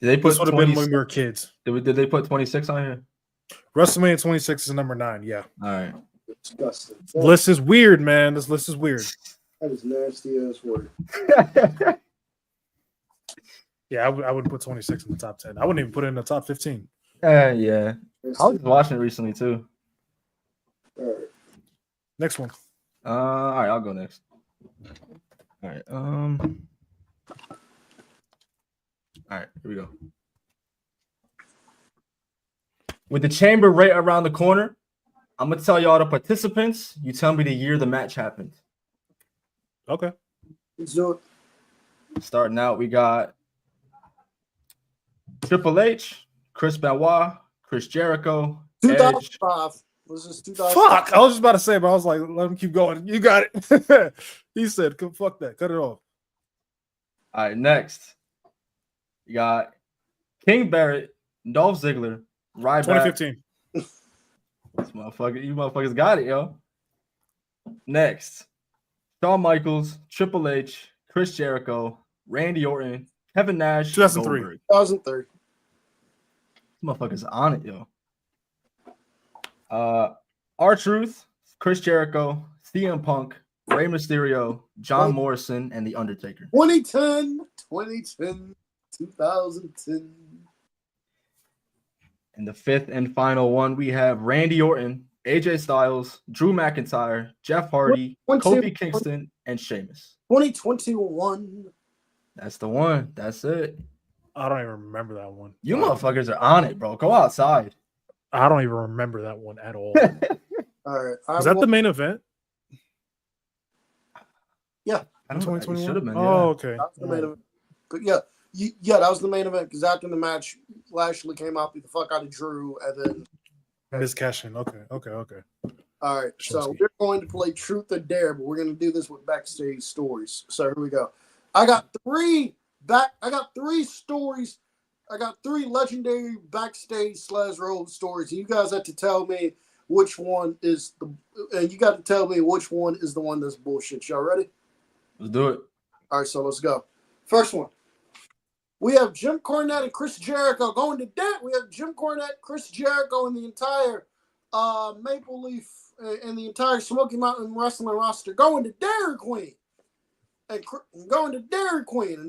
did they put This would have been when we were kids. Did they put 26 on here? WrestleMania 26 is number 9, yeah. All right. disgusting. This list is weird, man. This list is weird. That is nasty ass word. Yeah, I would put 26 in the top 10. I wouldn't even put it in the top 15. Yeah. I was watching it recently too. All right. Next one. All right, I'll go next. All right. All right, here we go. With the chamber right around the corner, I'm gonna tell y'all the participants. You tell me the year the match happened. Okay. Let's do it. Starting out, we got Triple H, Chris Benoit, Chris Jericho, Edge. 2005. Was this 2005? Fuck! I was just about to say, but I was like, let him keep going. You got it. He said, fuck that. Cut it off. All right, next. You got King Barrett, Dolph Ziggler, Ryback. 2015. You motherfuckers got it, yo. Next. Shawn Michaels, Triple H, Chris Jericho, Randy Orton, Kevin Nash, 2003. Goldberg. 2003. Motherfuckers on it, yo. R-Truth, Chris Jericho, CM Punk, Rey Mysterio, John Morrison, and The Undertaker. 2010, 2010. And the fifth and final one, we have Randy Orton, AJ Styles, Drew McIntyre, Jeff Hardy, Kofi Kingston, and Sheamus. 2021. That's the one. That's it. I don't even remember that one. You motherfuckers are on it, bro. Go outside. I don't even remember that one at all. All right. Was that the main event? Yeah. I don't know. It 2021? should have been. Oh, Yeah. okay. That was the main event. But yeah, that was the main event because after the match, Lashley came out, beat the fuck out of Drew, and then Miss Cashin. Okay. all right. So we're going to play Truth or Dare, but we're going to do this with backstage stories. So here we go. I got three stories. I got three legendary backstage /road stories. You guys have to tell me which one is the one that's bullshit. Y'all ready? Let's do it. All right, so let's go. First one. We have Jim Cornette and Chris Jericho going to death. We have Jim Cornette, Chris Jericho, and the entire Maple Leaf and the entire Smoky Mountain Wrestling roster going to Dairy Queen. And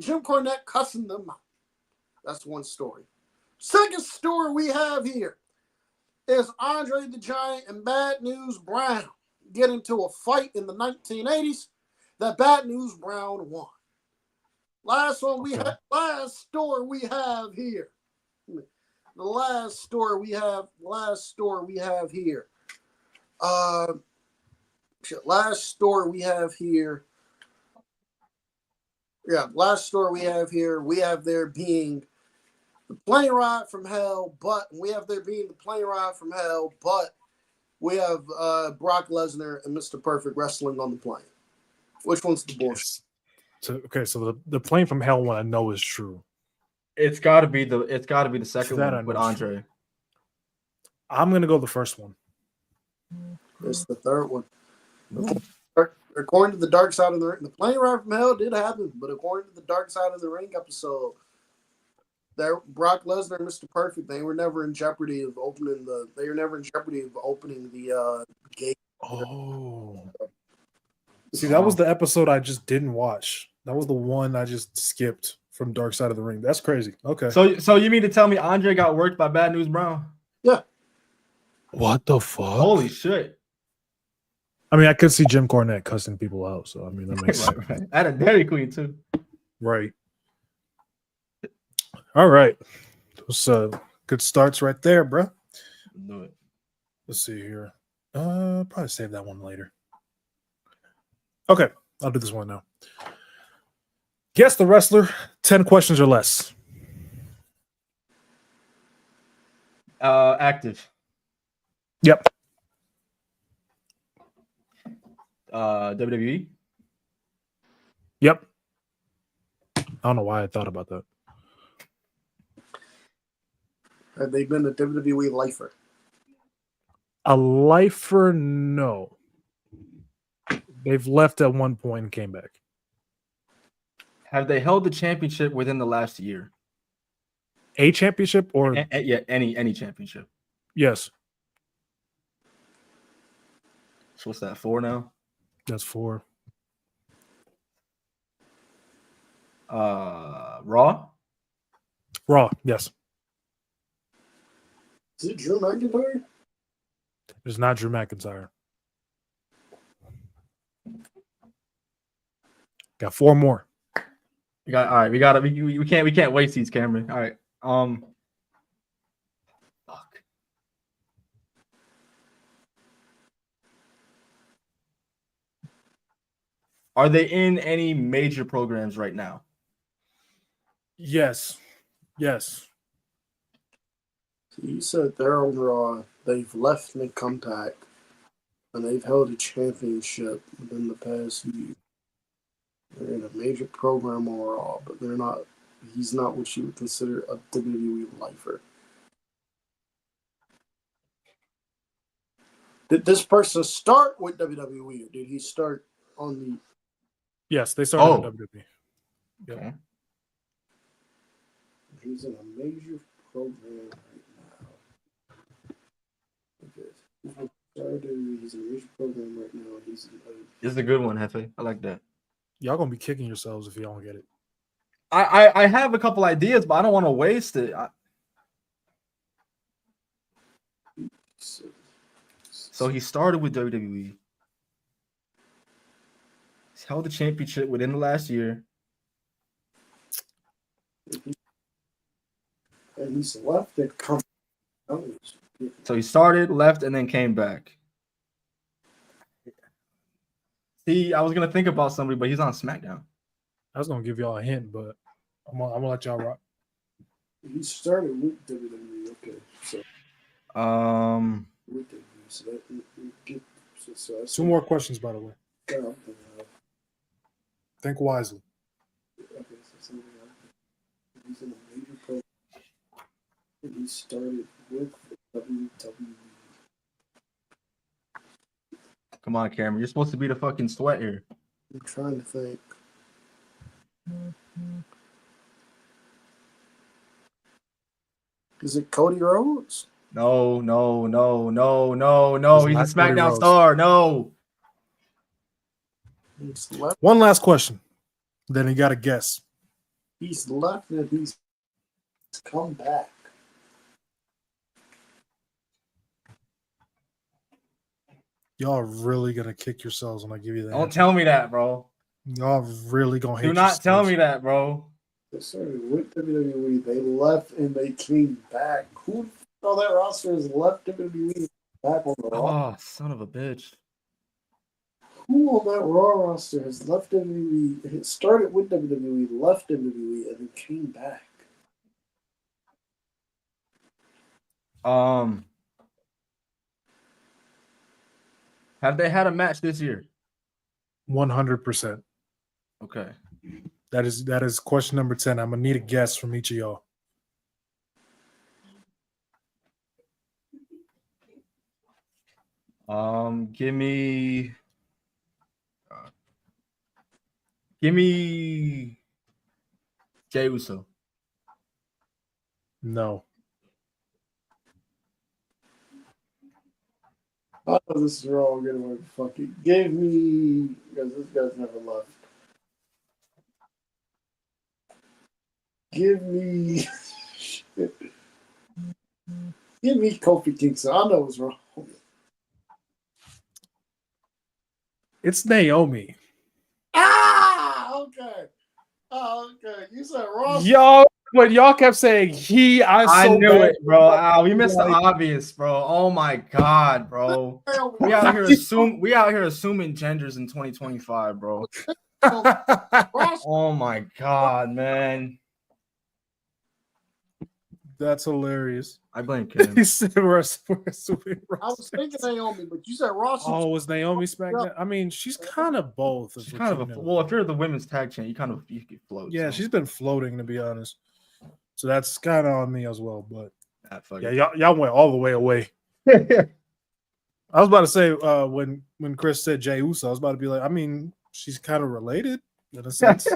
Jim Cornette cussing them out. That's one story. Second story we have here is Andre the Giant and Bad News Brown get into a fight in the 1980s that Bad News Brown won. Last story we have here. The last story we have here. We have there being the plane ride from hell, but we have Brock Lesnar and Mr. Perfect wrestling on the plane. Which one's the bullshit? So the plane from hell one I know is true. It's got to be the second That one with Andre. I'm gonna go the first one. It's the third one. According to the Dark Side of the Ring, the plane ride from hell did happen, but according to the Dark Side of the Ring episode, Brock Lesnar and Mr. Perfect, they were never in jeopardy of opening the gate. Oh. See, that was the episode I just didn't watch. That was the one I just skipped from Dark Side of the Ring. That's crazy. Okay. So you mean to tell me Andre got worked by Bad News Brown? Yeah. What the fuck? Holy shit. I mean, I could see Jim Cornette cussing people out, so I mean that makes sense. Right. At a Dairy Queen too. Right. All right. Those good starts right there, bro. Do it. Let's see here. Probably save that one later. Okay, I'll do this one now. Guess the wrestler, 10 questions or less. Active. Yep. WWE. Yep. I don't know why I thought about that. Have they been a WWE lifer? A lifer, no. They've left at one point and came back. Have they held the championship within the last year? A championship or Yeah, any championship. yes. So what's that, 4 now? That's 4. Raw? Raw, yes. Is it Drew McIntyre? It's not Drew McIntyre. Got 4 more. We can't waste these, Cameron. All right. Fuck. Are they in any major programs right now? Yes. Yes. You said they're on Raw. They've left mid-compact, and they've held a championship within the past year. They're in a major program on Raw, but they're not. He's not what you would consider a WWE lifer. Did this person start with WWE, or did he start on the? Yes, they started in WWE. Yep. Okay. He's in a major program right now. Okay. He's in a major program right now. He's in This is a good one, Hefe. I like that. Y'all gonna be kicking yourselves if you don't get it. I have a couple ideas, but I don't want to waste it. So he started with WWE. He's held the championship within the last year. And he's left the company. So he started, left, and then came back. See, I was gonna think about somebody, but he's on SmackDown. I was gonna give y'all a hint, but I'm gonna let y'all rock. He started with WWE. Okay, so with WWE, so that get so that's Two more questions, by the way. Think wisely. Okay, so something he's in a major program, and he started with WWE. Come on, Cameron. You're supposed to be the fucking sweat here. I'm trying to think. Is it Cody Rhodes? No. It's He's a not Cody SmackDown Rhodes. star. No. He's left. One last question. Then you got to guess. He's left and he's come back. Y'all are really gonna kick yourselves when I give you that. Don't tell me that, bro. Y'all really gonna hate. Do not tell me that, bro. They started with WWE. They left and they came back. Who on that roster has left WWE back on the Raw? Oh, son of a bitch. Who on that Raw roster has left WWE? It started with WWE, left WWE, and then came back. Have they had a match this year? 100%. Okay. That is question number 10. I'm gonna need a guess from each of y'all. Give me Jey Uso. No. I know this is wrong. Anyway, fuck it. Give me, because this guy's never left. Give me, give me Kofi Kingston. I know it's wrong. It's Naomi. Ah, okay. Oh, okay. You said Ross. Y'all, when y'all kept saying I knew bad. it, bro. We missed the obvious, bro. Oh my god, bro. We out here assuming genders in 2025, bro. Oh my god, man. That's hilarious. I blame Kim. He said we're assuming I was thinking Naomi, but you said Ross. Oh, was Naomi SmackDown? I mean, she's kind of both. She's kind of if you're the women's tag champ, you can float. Yeah, so. she's been floating, to be honest. So that's kind of on me as well. But yeah, y'all went all the way away. I was about to say when Khris said Jey Uso, I was about to be like, I mean, she's kind of related in a sense.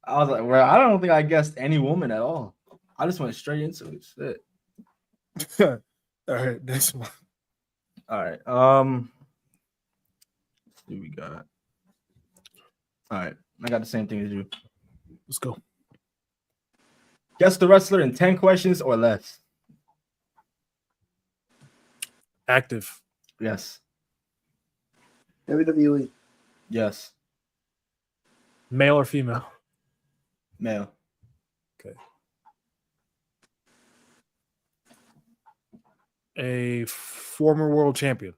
I was like, well, I don't think I guessed any woman at all. I just went straight into it. Shit. All right, next one. All right. Let's see what we got. All right. I got the same thing as you. Let's go. Guess the wrestler in 10 questions or less. Active. Yes. WWE. Yes. Male or female? Male. Okay. A former world champion?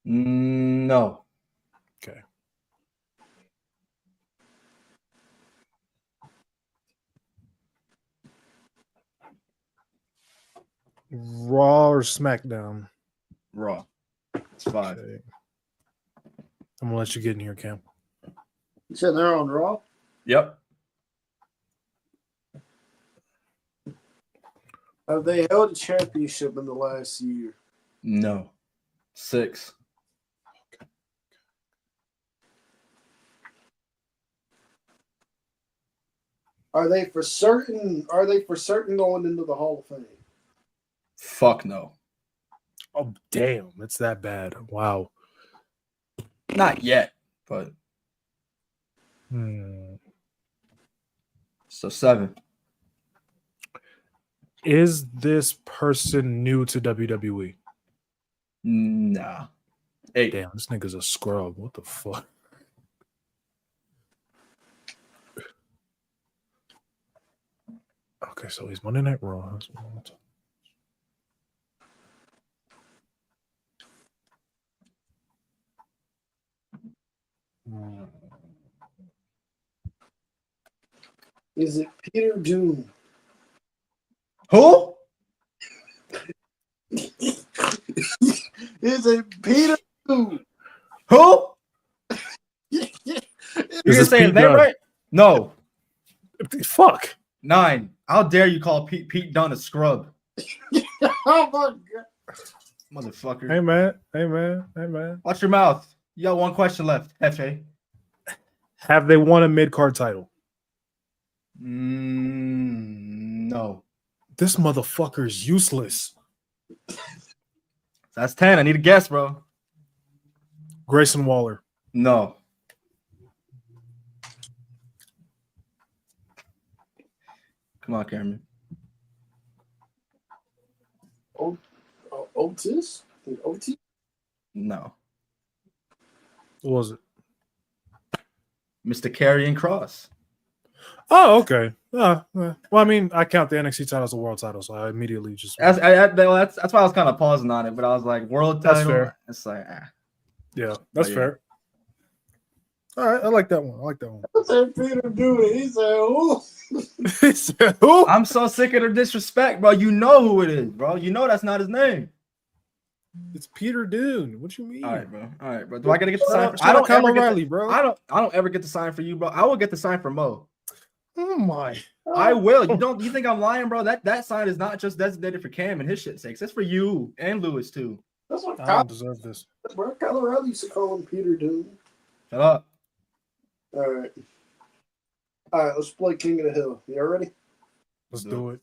No. Okay. Raw or SmackDown? Raw. It's 5. Okay. I'm gonna let you get in here, Cam. You said they're on Raw? Yep. Have they held a championship in the last year? No. 6. Are they for certain going into the Hall of Fame? Fuck no. Oh damn, it's that bad. Wow. Not yet, but so 7. Is this person new to WWE? Nah. 8. Damn, this nigga's a scrub. What the fuck? Okay. Okay, so he's Monday Night Raw. Is it Peter Doom? Who? Is it Peter Doom? Who? You Is gonna this say his Pete name Dunne? right? No. Fuck. 9. How dare you call Pete Dunne a scrub, Oh my god! motherfucker? Hey man. Watch your mouth. You got one question left, Hefe. Have they won a mid card title? No. This motherfucker is useless. That's 10. I need a guess, bro. Grayson Waller. No. Come on, Cameron. Otis? OT? No. What was it? Mr. Karrion Cross. Oh, okay. Well, I mean, I count the NXT title as a world title, so I immediately just. That's why I was kind of pausing on it, but I was like, world title. That's fair. It's like, Yeah, that's yeah. fair. All right, I like that one. I said Peter Doom. He said, "Who?" He said, who? I'm so sick of the disrespect, bro. You know who it is, bro. You know that's not his name. It's Peter Dune. What you mean? All right, bro. Do I gotta get the sign? Shout out Kyle O'Reilly, bro. I don't ever get the sign for you, bro. I will get the sign for Mo. Oh my! I will. You think I'm lying, bro? That sign is not just designated for Cam and his shit sakes. It's for you and Lewis too. That's what I Kyle, don't deserve this. bro. Kyle O'Reilly used to call him Peter Doom. Shut up. All right, let's play King of the Hill. You ready? Let's do it.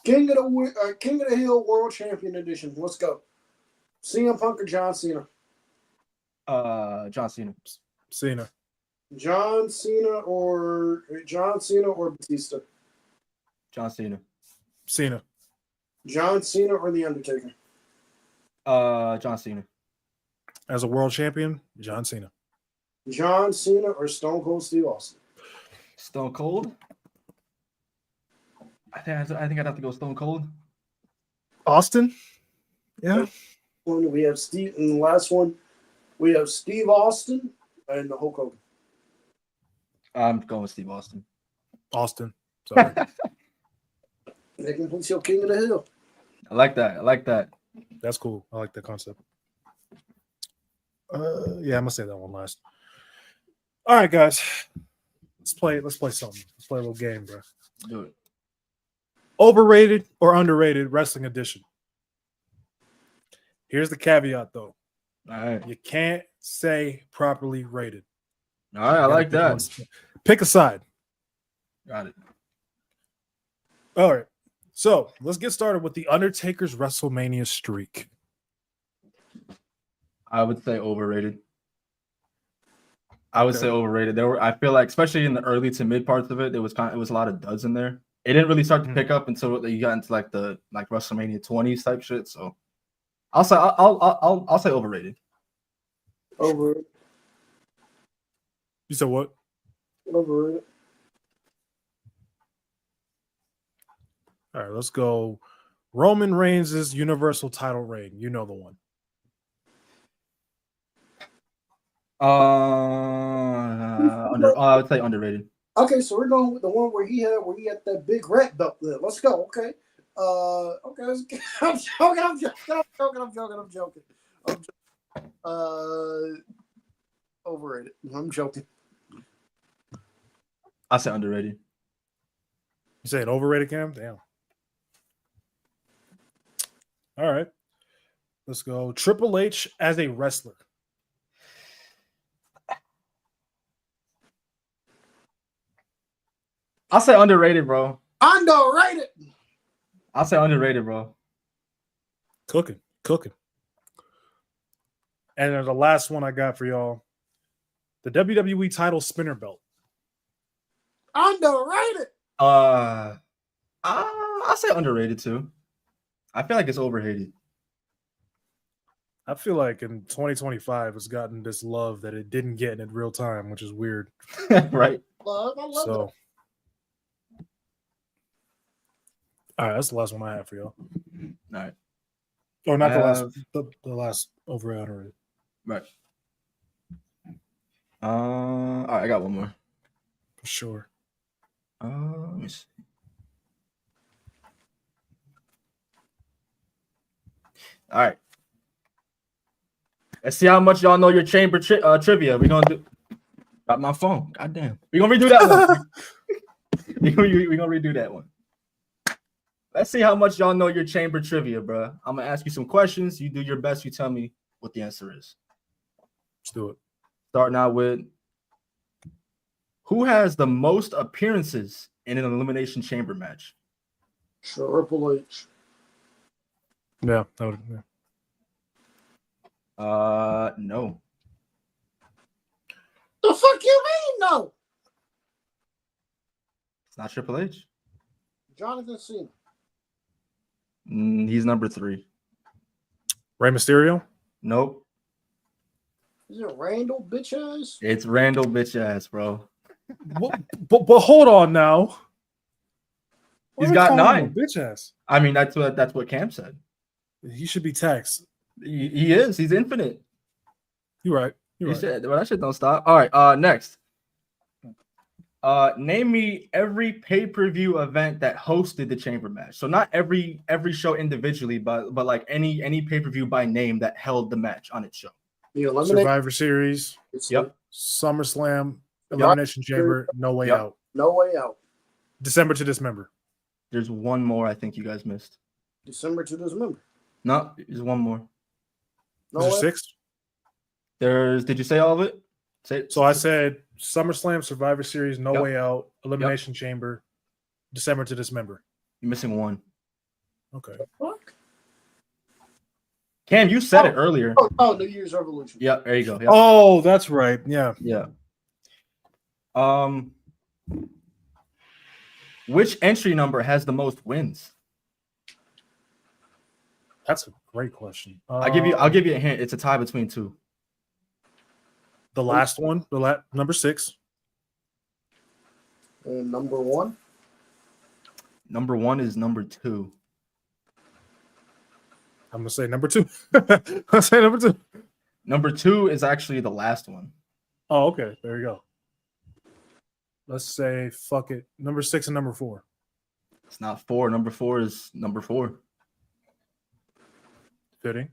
King of the Hill World Champion Edition. Let's go. CM Punk or John Cena? John Cena. Cena. John Cena or Batista? John Cena. Cena. John Cena or The Undertaker? John Cena. As a world champion, John Cena. John Cena or Stone Cold Steve Austin? Stone Cold. I think I'd have to go Stone Cold. Austin. Yeah. We have Steve, and the last one, we have Steve Austin and the Hulk Hogan. I'm going with Steve Austin. Austin. Sorry. They can put your King of the Hill. I like that. That's cool. I like that concept. Yeah, I'm gonna say that one last. All right, guys. Let's play something. Let's play a little game, bro. Do it. Overrated or underrated wrestling edition. Here's the caveat, though. All right. You can't say properly rated. All right. I like that. Pick a side. Got it. All right. So let's get started with the Undertaker's WrestleMania streak. I would say overrated. I feel like, especially in the early to mid parts of it, it was a lot of duds in there. It didn't really start to pick up until you got into like the WrestleMania 20s type shit. So I'll say overrated. Overrated. You said what? Overrated. All right, let's go. Roman Reigns' Universal title reign. You know the one. I would say underrated. Okay, so we're going with the one where he had that big red belt there. Let's go. Okay. Okay. I'm joking. Overrated. I'm joking. I say underrated. You saying overrated, Cam? Damn. All right. Let's go. Triple H as a wrestler. I'll say underrated, bro. Underrated. I'll say underrated, bro. Cooking. And then the last one I got for y'all. The WWE title spinner belt. Underrated. I'll say underrated too. I feel like it's overrated. I feel like in 2025 it's gotten this love that it didn't get in real time, which is weird. Right. I love it. All right, that's the last one I have for y'all. All right. Or not I the have- last, the last over under. Right. All right, I got one more. For sure. Let me see. All right. Let's see how much y'all know your chamber trivia. We're gonna do. Got my phone. Goddamn. We're gonna redo that one. We're gonna redo that one. Let's see how much y'all know your chamber trivia, bro. I'm gonna ask you some questions. You do your best. You tell me what the answer is. Let's do it. Starting out with who has the most appearances in an Elimination Chamber match? Triple H. Yeah, that would. Yeah. No. The fuck you mean no? It's not Triple H. Jonathan Cena. He's number 3. Rey Mysterio. Nope. Is it Randall bitch ass? It's Randall bitch ass, bro. but hold on now. Why He's are they got calling him 9. a bitch ass. I mean, that's what Cam said. He should be taxed. He is. He's infinite. You're right. You're He right. said, well, that shit don't stop. All right. Next. Name me every pay-per-view event that hosted the chamber match. So not every show individually, but like any pay-per-view by name that held the match on its show. The Elimination. Survivor Series. Yep. SummerSlam. Elimination Chamber. No Way Out. No Way Out. December to Dismember. There's one more I think you guys missed. December to Dismember. No, there's one more. No Is there Way. 6? Did you say all of it? Say So I said SummerSlam, Survivor Series, No Yep. Way Out, Elimination Chamber, December to Dismember. you're missing one. Okay. Fuck. Cam, you said it earlier. Oh, New Year's Revolution. Yep, there you go. Yep. Oh, that's right. Yeah. Yeah. Which entry number has the most wins? That's a great question. I'll give you a hint. It's a tie between 2. The last one, number 6. And number 1. Number 1 is number 2. I'm gonna say number 2. I'll say number 2. Number 2 is actually the last one. Oh, okay. There you go. Let's say fuck it. Number 6 and number 4. It's not 4. Number 4 is number 4. Fitting.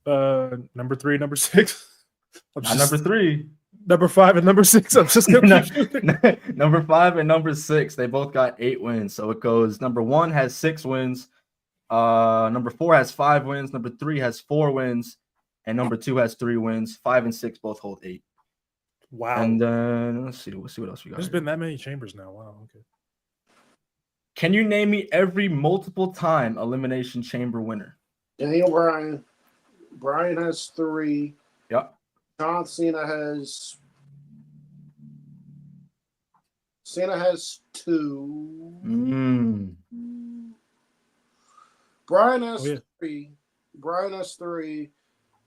Number 3, number 6. Not number 3. Number 5 and number 6. I'm just gonna keep shooting. Number 5 and number 6. They both got 8 wins. So it goes number 1 has 6 wins. Number 4 has 5 wins. Number 3 has 4 wins. And number 2 has 3 wins. 5 and 6 both hold 8. Wow. And then let's see what else we got. There's here. been that many chambers now. Wow. Okay. Can you name me every multiple time Elimination Chamber winner? Daniel Bryan. Bryan has 3. Yep. John Cena has 2. Bryan has 3. Bryan has 3.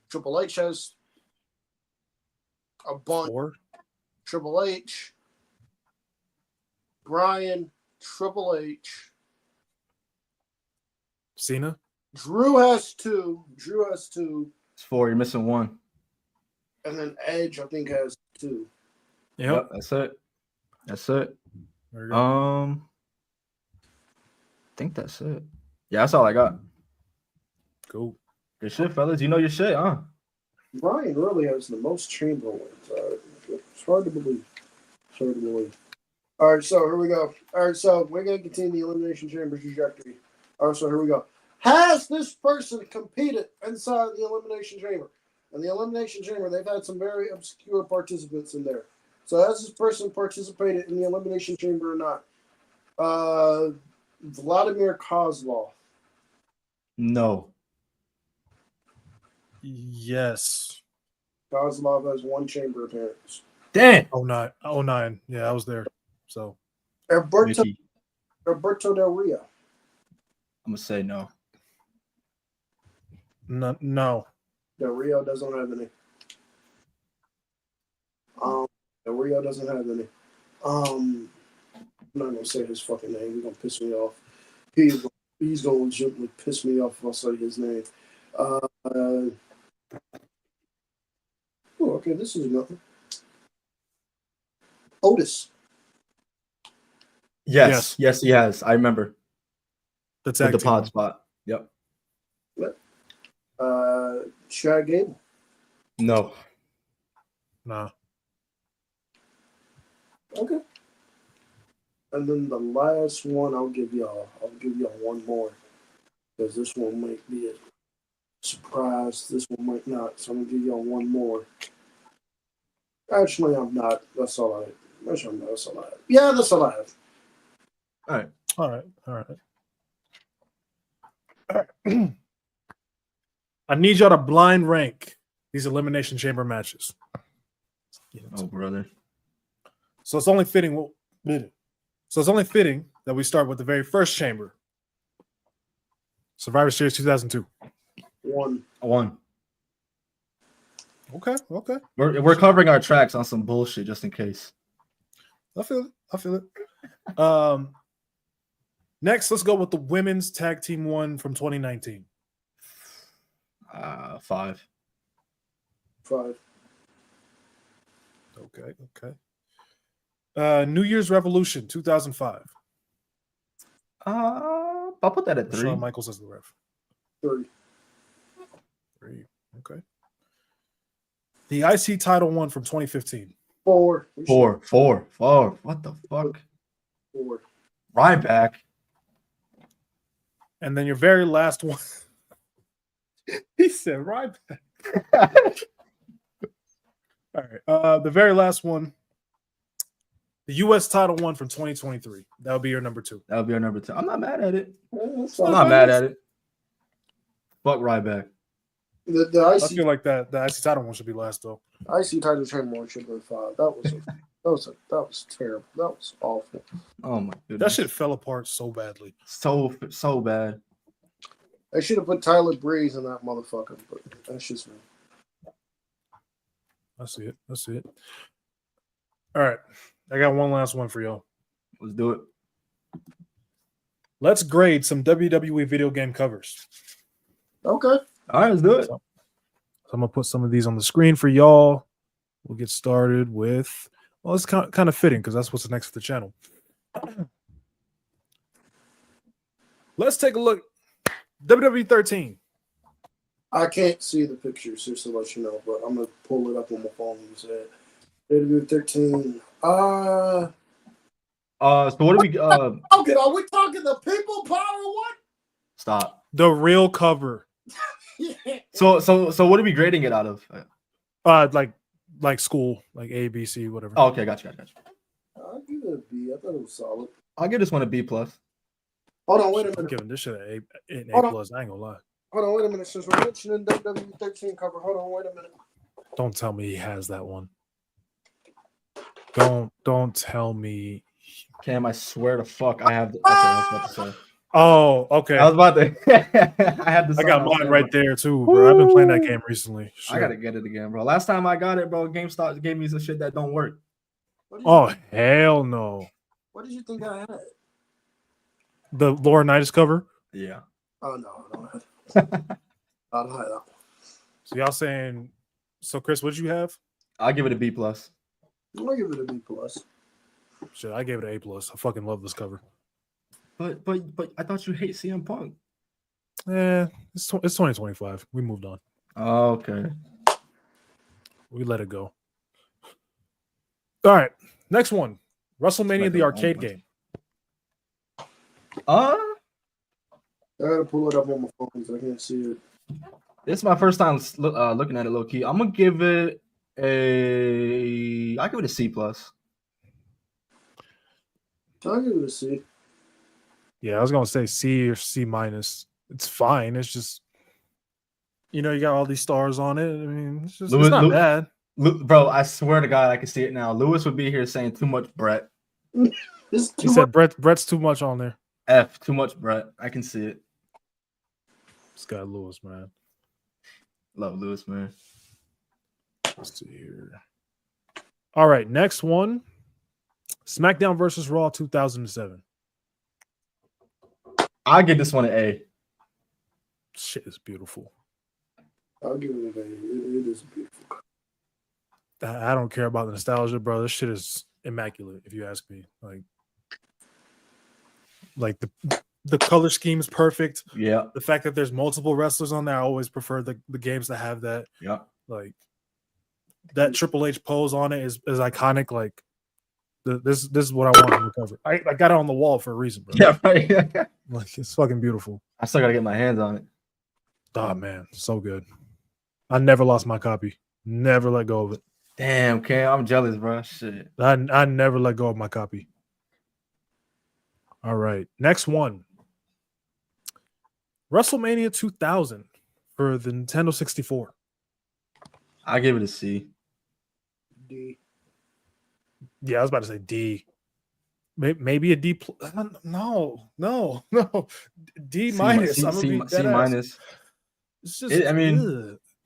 Triple H has a bunch. 4. Triple H. Bryan. Triple H. Cena. Drew has 2. It's 4. You're missing 1. And then Edge, I think, has 2. Yep. That's it. There you go. I think that's it. Yeah, that's all I got. Cool. Good shit, fellas. You know your shit, huh? Bryan really has the most chamber wins. It's hard to believe. All right, so here we go. All right, so we're going to continue the Elimination Chamber trajectory. All right, so here we go. Has this person competed inside the Elimination Chamber? In the Elimination Chamber, they've had some very obscure participants in there. So has this person participated in the Elimination Chamber or not? Vladimir Kozlov. No. Yes. Kozlov has 1 chamber appearance. Damn. 09. Yeah, I was there. So Alberto Mickey. Del Rio. I'm gonna say no. no. Del Rio doesn't have any. Del Rio doesn't have any. I'm not gonna say his fucking name. He's gonna piss me off. He's gonna legitimately piss me off if I say his name. Oh, okay, this is nothing. Otis. Yes, he has. I remember. That's With the pod spot. Yep. Chad Gable. No. Nah. Okay. And then the last one, I'll give y'all one more because this one might be a surprise. This one might not. So I'm gonna give y'all one more. Actually, I'm not. That's all I. Actually, that's all I have. Yeah, that's all I have. All right. I need y'all to blind rank these Elimination Chamber matches. Oh, brother. So it's only fitting. That we start with the very first chamber. Survivor Series 2002. One. Okay. We're covering our tracks on some bullshit just in case. I feel it. Next, let's go with the women's tag team one from 2019. 5. Okay. New Year's Revolution 2005. I'll put that at 3. Shawn Michaels as the ref. 3. Okay. The IC title one from 2015. 4. What the fuck? 4. Ryback. And then your very last one. He said Ryback. All right. The very last one. The U.S. title one from 2023. That would be your number 2. That would be our number 2. I'm not mad at it. I'm not mad at it. Fuck Ryback. The I feel like the IC title one should be last though. IC title chamber one should have been 5. That was terrible. That was awful. Oh my goodness. That shit fell apart so badly. So bad. They should have put Tyler Breeze in that motherfucker, but that's just me. I see it. All right. I got one last one for y'all. Let's do it. Let's grade some WWE video game covers. Okay. All right, let's do it. So I'm going to put some of these on the screen for y'all. We'll get started with, well, it's kind of fitting because that's what's next to the channel. Let's take a look. WWE 13. I can't see the pictures, just to let you know, but I'm going to pull it up on my phone and say it. WWE 13. So what do we Okay, are we talking the people power what? Stop. The real cover. Yeah. So what are we grading it out of? Like school, like A, B, C, whatever. Oh, okay, gotcha. I'll give it a B. I thought it was solid. I'll give this one a B+. Hold on, wait a I'm minute. giving this shit an A+. Hold on. I ain't gonna lie. Hold on, wait a minute. Since we're mentioning WWE 13 cover, hold on, wait a minute. Don't tell me he has that one. Don't tell me. Cam, I swear to fuck, I have. Okay, I was about to say. Oh, okay. I was about to. I had this. I got mine right there too, bro. I've been playing that game recently. Shit. I gotta get it again, bro. Last time I got it, bro, GameStop gave me some shit that don't work. Oh hell no! What did you think I had? The Laurinaitis cover. Yeah. Oh no, I don't have that. I don't have that one. So y'all saying? So Chris, what'd you have? I'll give it a B+. I'll give it a B+. Shit, I gave it an A+. I fucking love this cover. But I thought you hate CM Punk. It's 2025. We moved on. Oh, okay. We let it go. All right, next one. WrestleMania, Like the a arcade moment. game. I gotta pull it up on my phone because I can't see it. This is my first time looking at it low key. I'm gonna give it I'll give it a C+. I'll give it a C. Yeah, I was gonna say C or C-. It's fine. It's just, you know, you got all these stars on it. I mean, it's not bad. Bro, I swear to God, I can see it now. Lewis would be here saying too much Brett. He said Brett's too much on there. F, too much Brett. I can see it. This guy Lewis, man. Love Lewis, man. Let's see here. All right, next one. SmackDown versus Raw 2007. I'll give this one an A. Shit is beautiful. I'll give it an A. It is beautiful. I don't care about the nostalgia, bro. This shit is immaculate, if you ask me. Like the color scheme is perfect. Yeah. The fact that there's multiple wrestlers on there, I always prefer the games that have that. Yeah. Like that Triple H pose on it is iconic. Like this is what I want from the cover. I got it on the wall for a reason, bro. Yeah, right. Like it's fucking beautiful. I still gotta get my hands on it. Oh man, so good. I never lost my copy. Never let go of it. Damn, Cam, I'm jealous, bro. Shit. I never let go of my copy. All right, next one. WrestleMania 2000 for the Nintendo 64. I give it a C. D. Yeah, I was about to say D. Maybe a D. No. D minus. I'm gonna be C minus. It's just.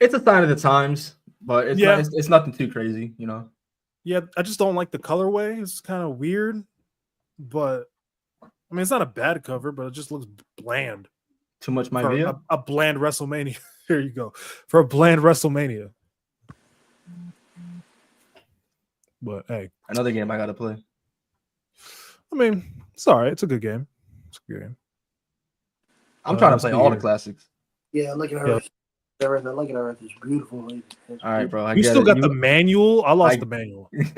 It's a sign of the times, but it's nothing too crazy, you know. Yeah, I just don't like the colorway. It's kind of weird, but I mean, it's not a bad cover, but it just looks bland. Too much my video. A bland WrestleMania. Here you go for a bland WrestleMania. But hey, another game I gotta play. I mean, it's all right. It's a good game. I'm trying to play all the classics. Yeah, look at her. Yeah. Look at her. It's beautiful. All right, bro. You still got the manual. I lost the manual. It's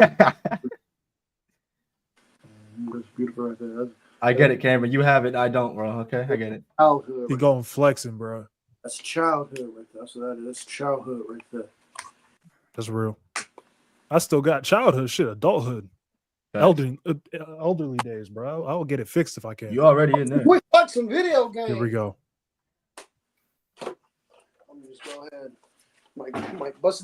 beautiful right there. I get it, Cameron. You have it. I don't, bro. Okay, I get it. Childhood. You going flexing, bro. That's childhood right there. That's what that is. That's childhood right there. That's real. I still got childhood shit, adulthood, elderly days, bro. I will get it fixed if I can. You already in there. We watch some video games. Here we go. Let me just go ahead. Might bust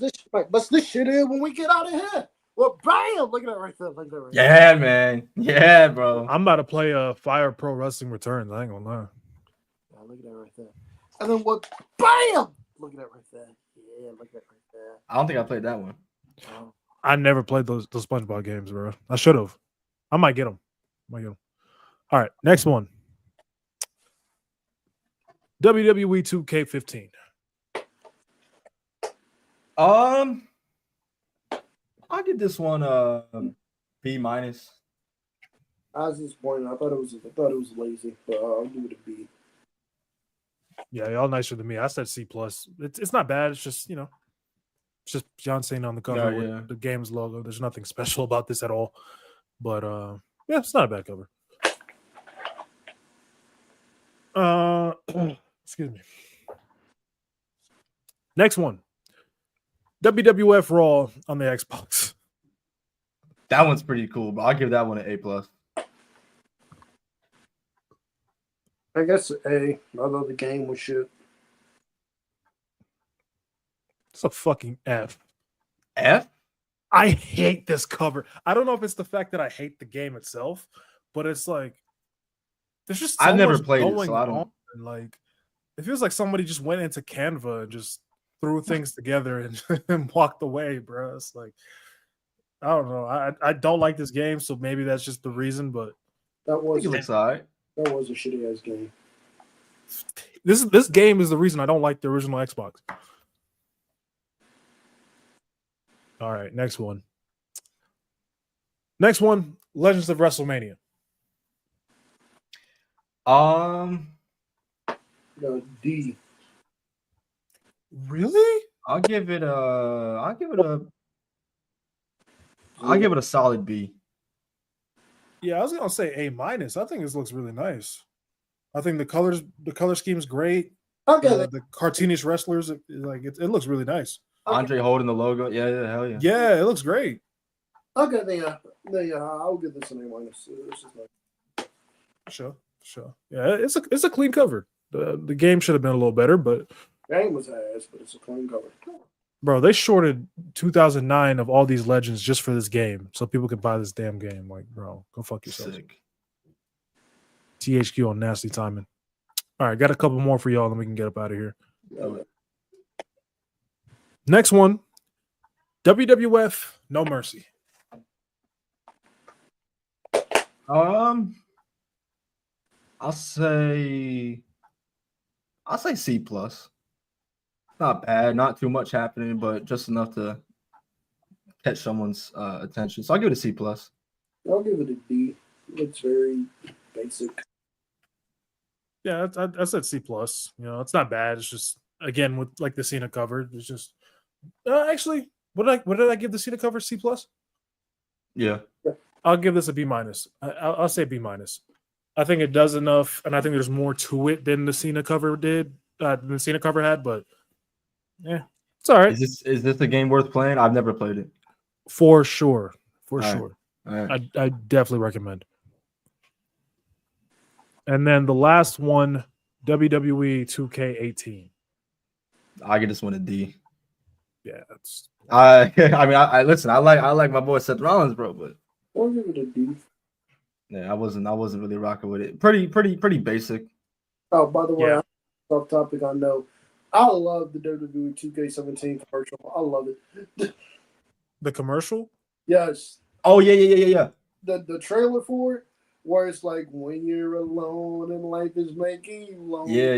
this shit in when we get out of here. Well, bam! Look at that right there. Look at that right there. Yeah, man. Yeah, bro. I'm about to play Fire Pro Wrestling Returns. I ain't gonna lie. Yeah, look at that right there. And then what? Bam! Look at that right there. Yeah, look at that right there. I don't think I played that one. Oh. I never played those SpongeBob games, bro. I should have. I might get them. All right, next one. WWE 2K15. I'll give this one B minus. I was disappointed. I thought it was lazy, but I'll give it a B. Yeah, y'all nicer than me. I said C plus. It's not bad. It's just it's just John Cena on the cover with the game's logo. There's nothing special about this at all. But yeah, it's not a bad cover. Excuse me. Next one. WWF Raw on the Xbox. That one's pretty cool, but I'll give that one an A plus. I guess A. Although the game was shit. It's a fucking F. F? I hate this cover. I don't know if it's the fact that I hate the game itself, but it's like there's just I've never played it, so I don't. Like it feels like somebody just went into Canva and just threw things together and walked away, bro. It's like I don't know. I don't like this game, so maybe that's just the reason. But that was it looks alright. That was a shitty ass game. This game is the reason I don't like the original Xbox. All right, next one. Legends of WrestleMania. D. Really? I'll give it a solid B. Yeah, I was gonna say A minus. I think this looks really nice. I think the color scheme is great. Okay. The cartoonish wrestlers, it looks really nice. Andre holding the logo, yeah, hell yeah. Yeah, it looks great. Okay, I'll give this an A minus. This is nice. Sure. Yeah, it's a clean cover. The game should have been a little better, but the game was ass, but it's a clean cover. Bro, they shorted 2009 of all these legends just for this game, so people could buy this damn game. Like, bro, go fuck yourself. Sick. THQ on nasty timing. All right, got a couple more for y'all, and then we can get up out of here. Okay. Next one, WWF No Mercy. I'll say C plus. Not bad, not too much happening, but just enough to catch someone's attention. So I'll give it a C plus. I'll give it a D. It's very basic. Yeah, I said C plus. You know, it's not bad. It's just again with like the Cena cover. It's just actually, what did I give the Cena cover? C plus. Yeah. I'll give this a B minus. I'll say B minus. I think it does enough, and I think there's more to it than the Cena cover did. The Cena cover had, but yeah, it's all right. Is this a game worth playing? I've never played it. For sure. For All sure. right. I definitely recommend. And then the last one, WWE 2K18. I give this one a D. Yeah, that's I listen. I like my boy Seth Rollins, bro, but I'll give it a D. yeah, I wasn't really rocking with it. Pretty basic. Oh, by the way, Yeah. off topic, I know. I love the WWE 2K17 commercial. I love it. the commercial. Yes, Oh yeah. the trailer for it, where it's like when you're alone and life is making you lonely. Yeah.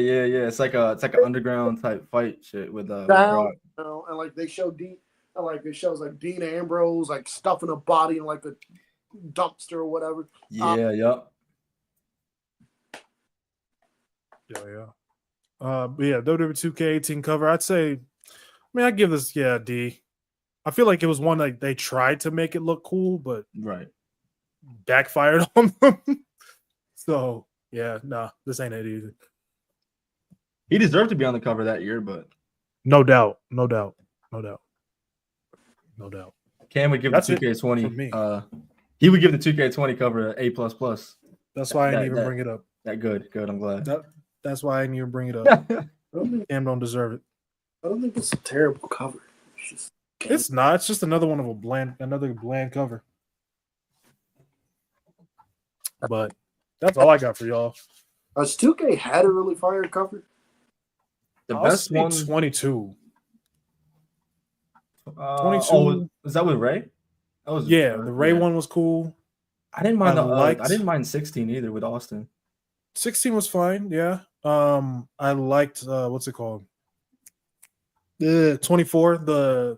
It's like an underground type fight shit with Down, Brock. and like they show it shows like Dean Ambrose like stuffing a body in like a dumpster or whatever. Yeah. Yeah. But yeah, WWE 2K18 cover. I'd say, I give this a D. I feel like it was one like they tried to make it look cool, but Right. backfired on them. So yeah, this ain't it either. He deserved to be on the cover that year, but No doubt. Cam would give That's the it for 2K20. me. He would give the 2K20 cover A plus plus. That's why I didn't even bring it up. That good. I'm glad. That's why I didn't even bring it up. I Cam don't deserve it. don't think it's a terrible cover. It's not. It's just another one of another bland cover. But that's all I got for y'all. Has 2K had a really fire cover? The I'll best say one. 22. 22. Oh, was that with Ray? That was The Ray one was cool. I didn't mind I I didn't mind 16 either with Austin. 16 was fine. Yeah. I liked what's it called? 24. The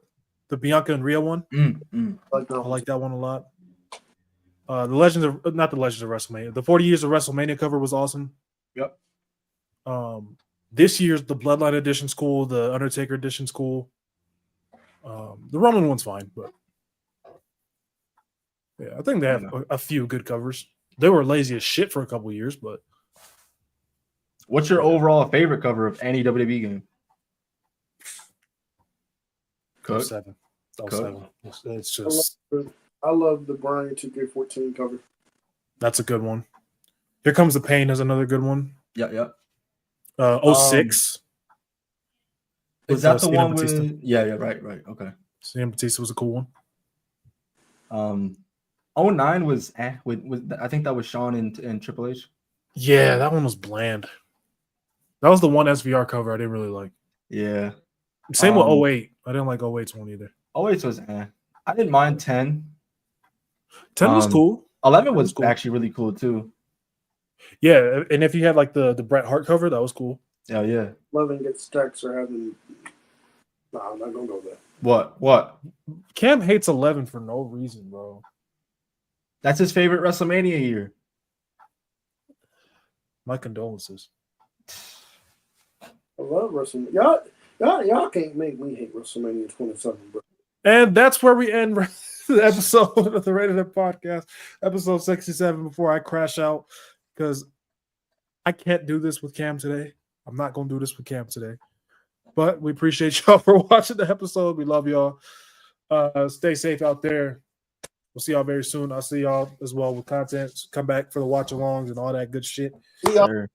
Bianca and Rhea one. I like that one a lot. Not the Legends of WrestleMania. The 40 Years of WrestleMania cover was awesome. Yep. This year's the Bloodline edition's cool. The Undertaker edition's cool. The Roman one's fine, but yeah, I think they have a few good covers. They were lazy as shit for a couple of years, but what's your overall favorite cover of any WWE game? Cook. 7. Cook. It's just I love the Brian 2K14 cover. that's a good one. Here Comes the Pain is another good one. Yeah. 06. Is that the Cena one Batista. with? Yeah. Right. Okay. Cena Batista was a cool one. 09 was with I think that was Shawn and Triple H. Yeah, that one was bland. That was the one SVR cover I didn't really like. Yeah. Same with 08. I didn't like 08's one either. 08 was I didn't mind 10. 10 was cool. 11 was cool. actually really cool too. Yeah, and if you had like the Bret Hart cover, that was cool. Oh yeah. 11 gets stacks for having. No, I'm not gonna go there. What? Cam hates 11 for no reason, bro. That's his favorite WrestleMania year. My condolences. I love WrestleMania. Y'all can't make me hate WrestleMania 27, bro. And that's where we end the episode of the Rated Up Podcast, episode 67. Before I crash out, because I can't do this with Cam today. I'm not gonna do this with Cam today. But we appreciate y'all for watching the episode. We love y'all. Stay safe out there. We'll see y'all very soon. I'll see y'all as well with content. Come back for the watch alongs and all that good shit.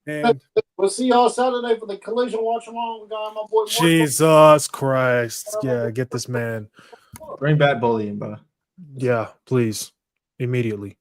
And We'll see y'all Saturday for the collision watch along. We got my boy. Jesus Christ. Yeah, get this man. Bring back bullying, bro. Yeah, please. Immediately.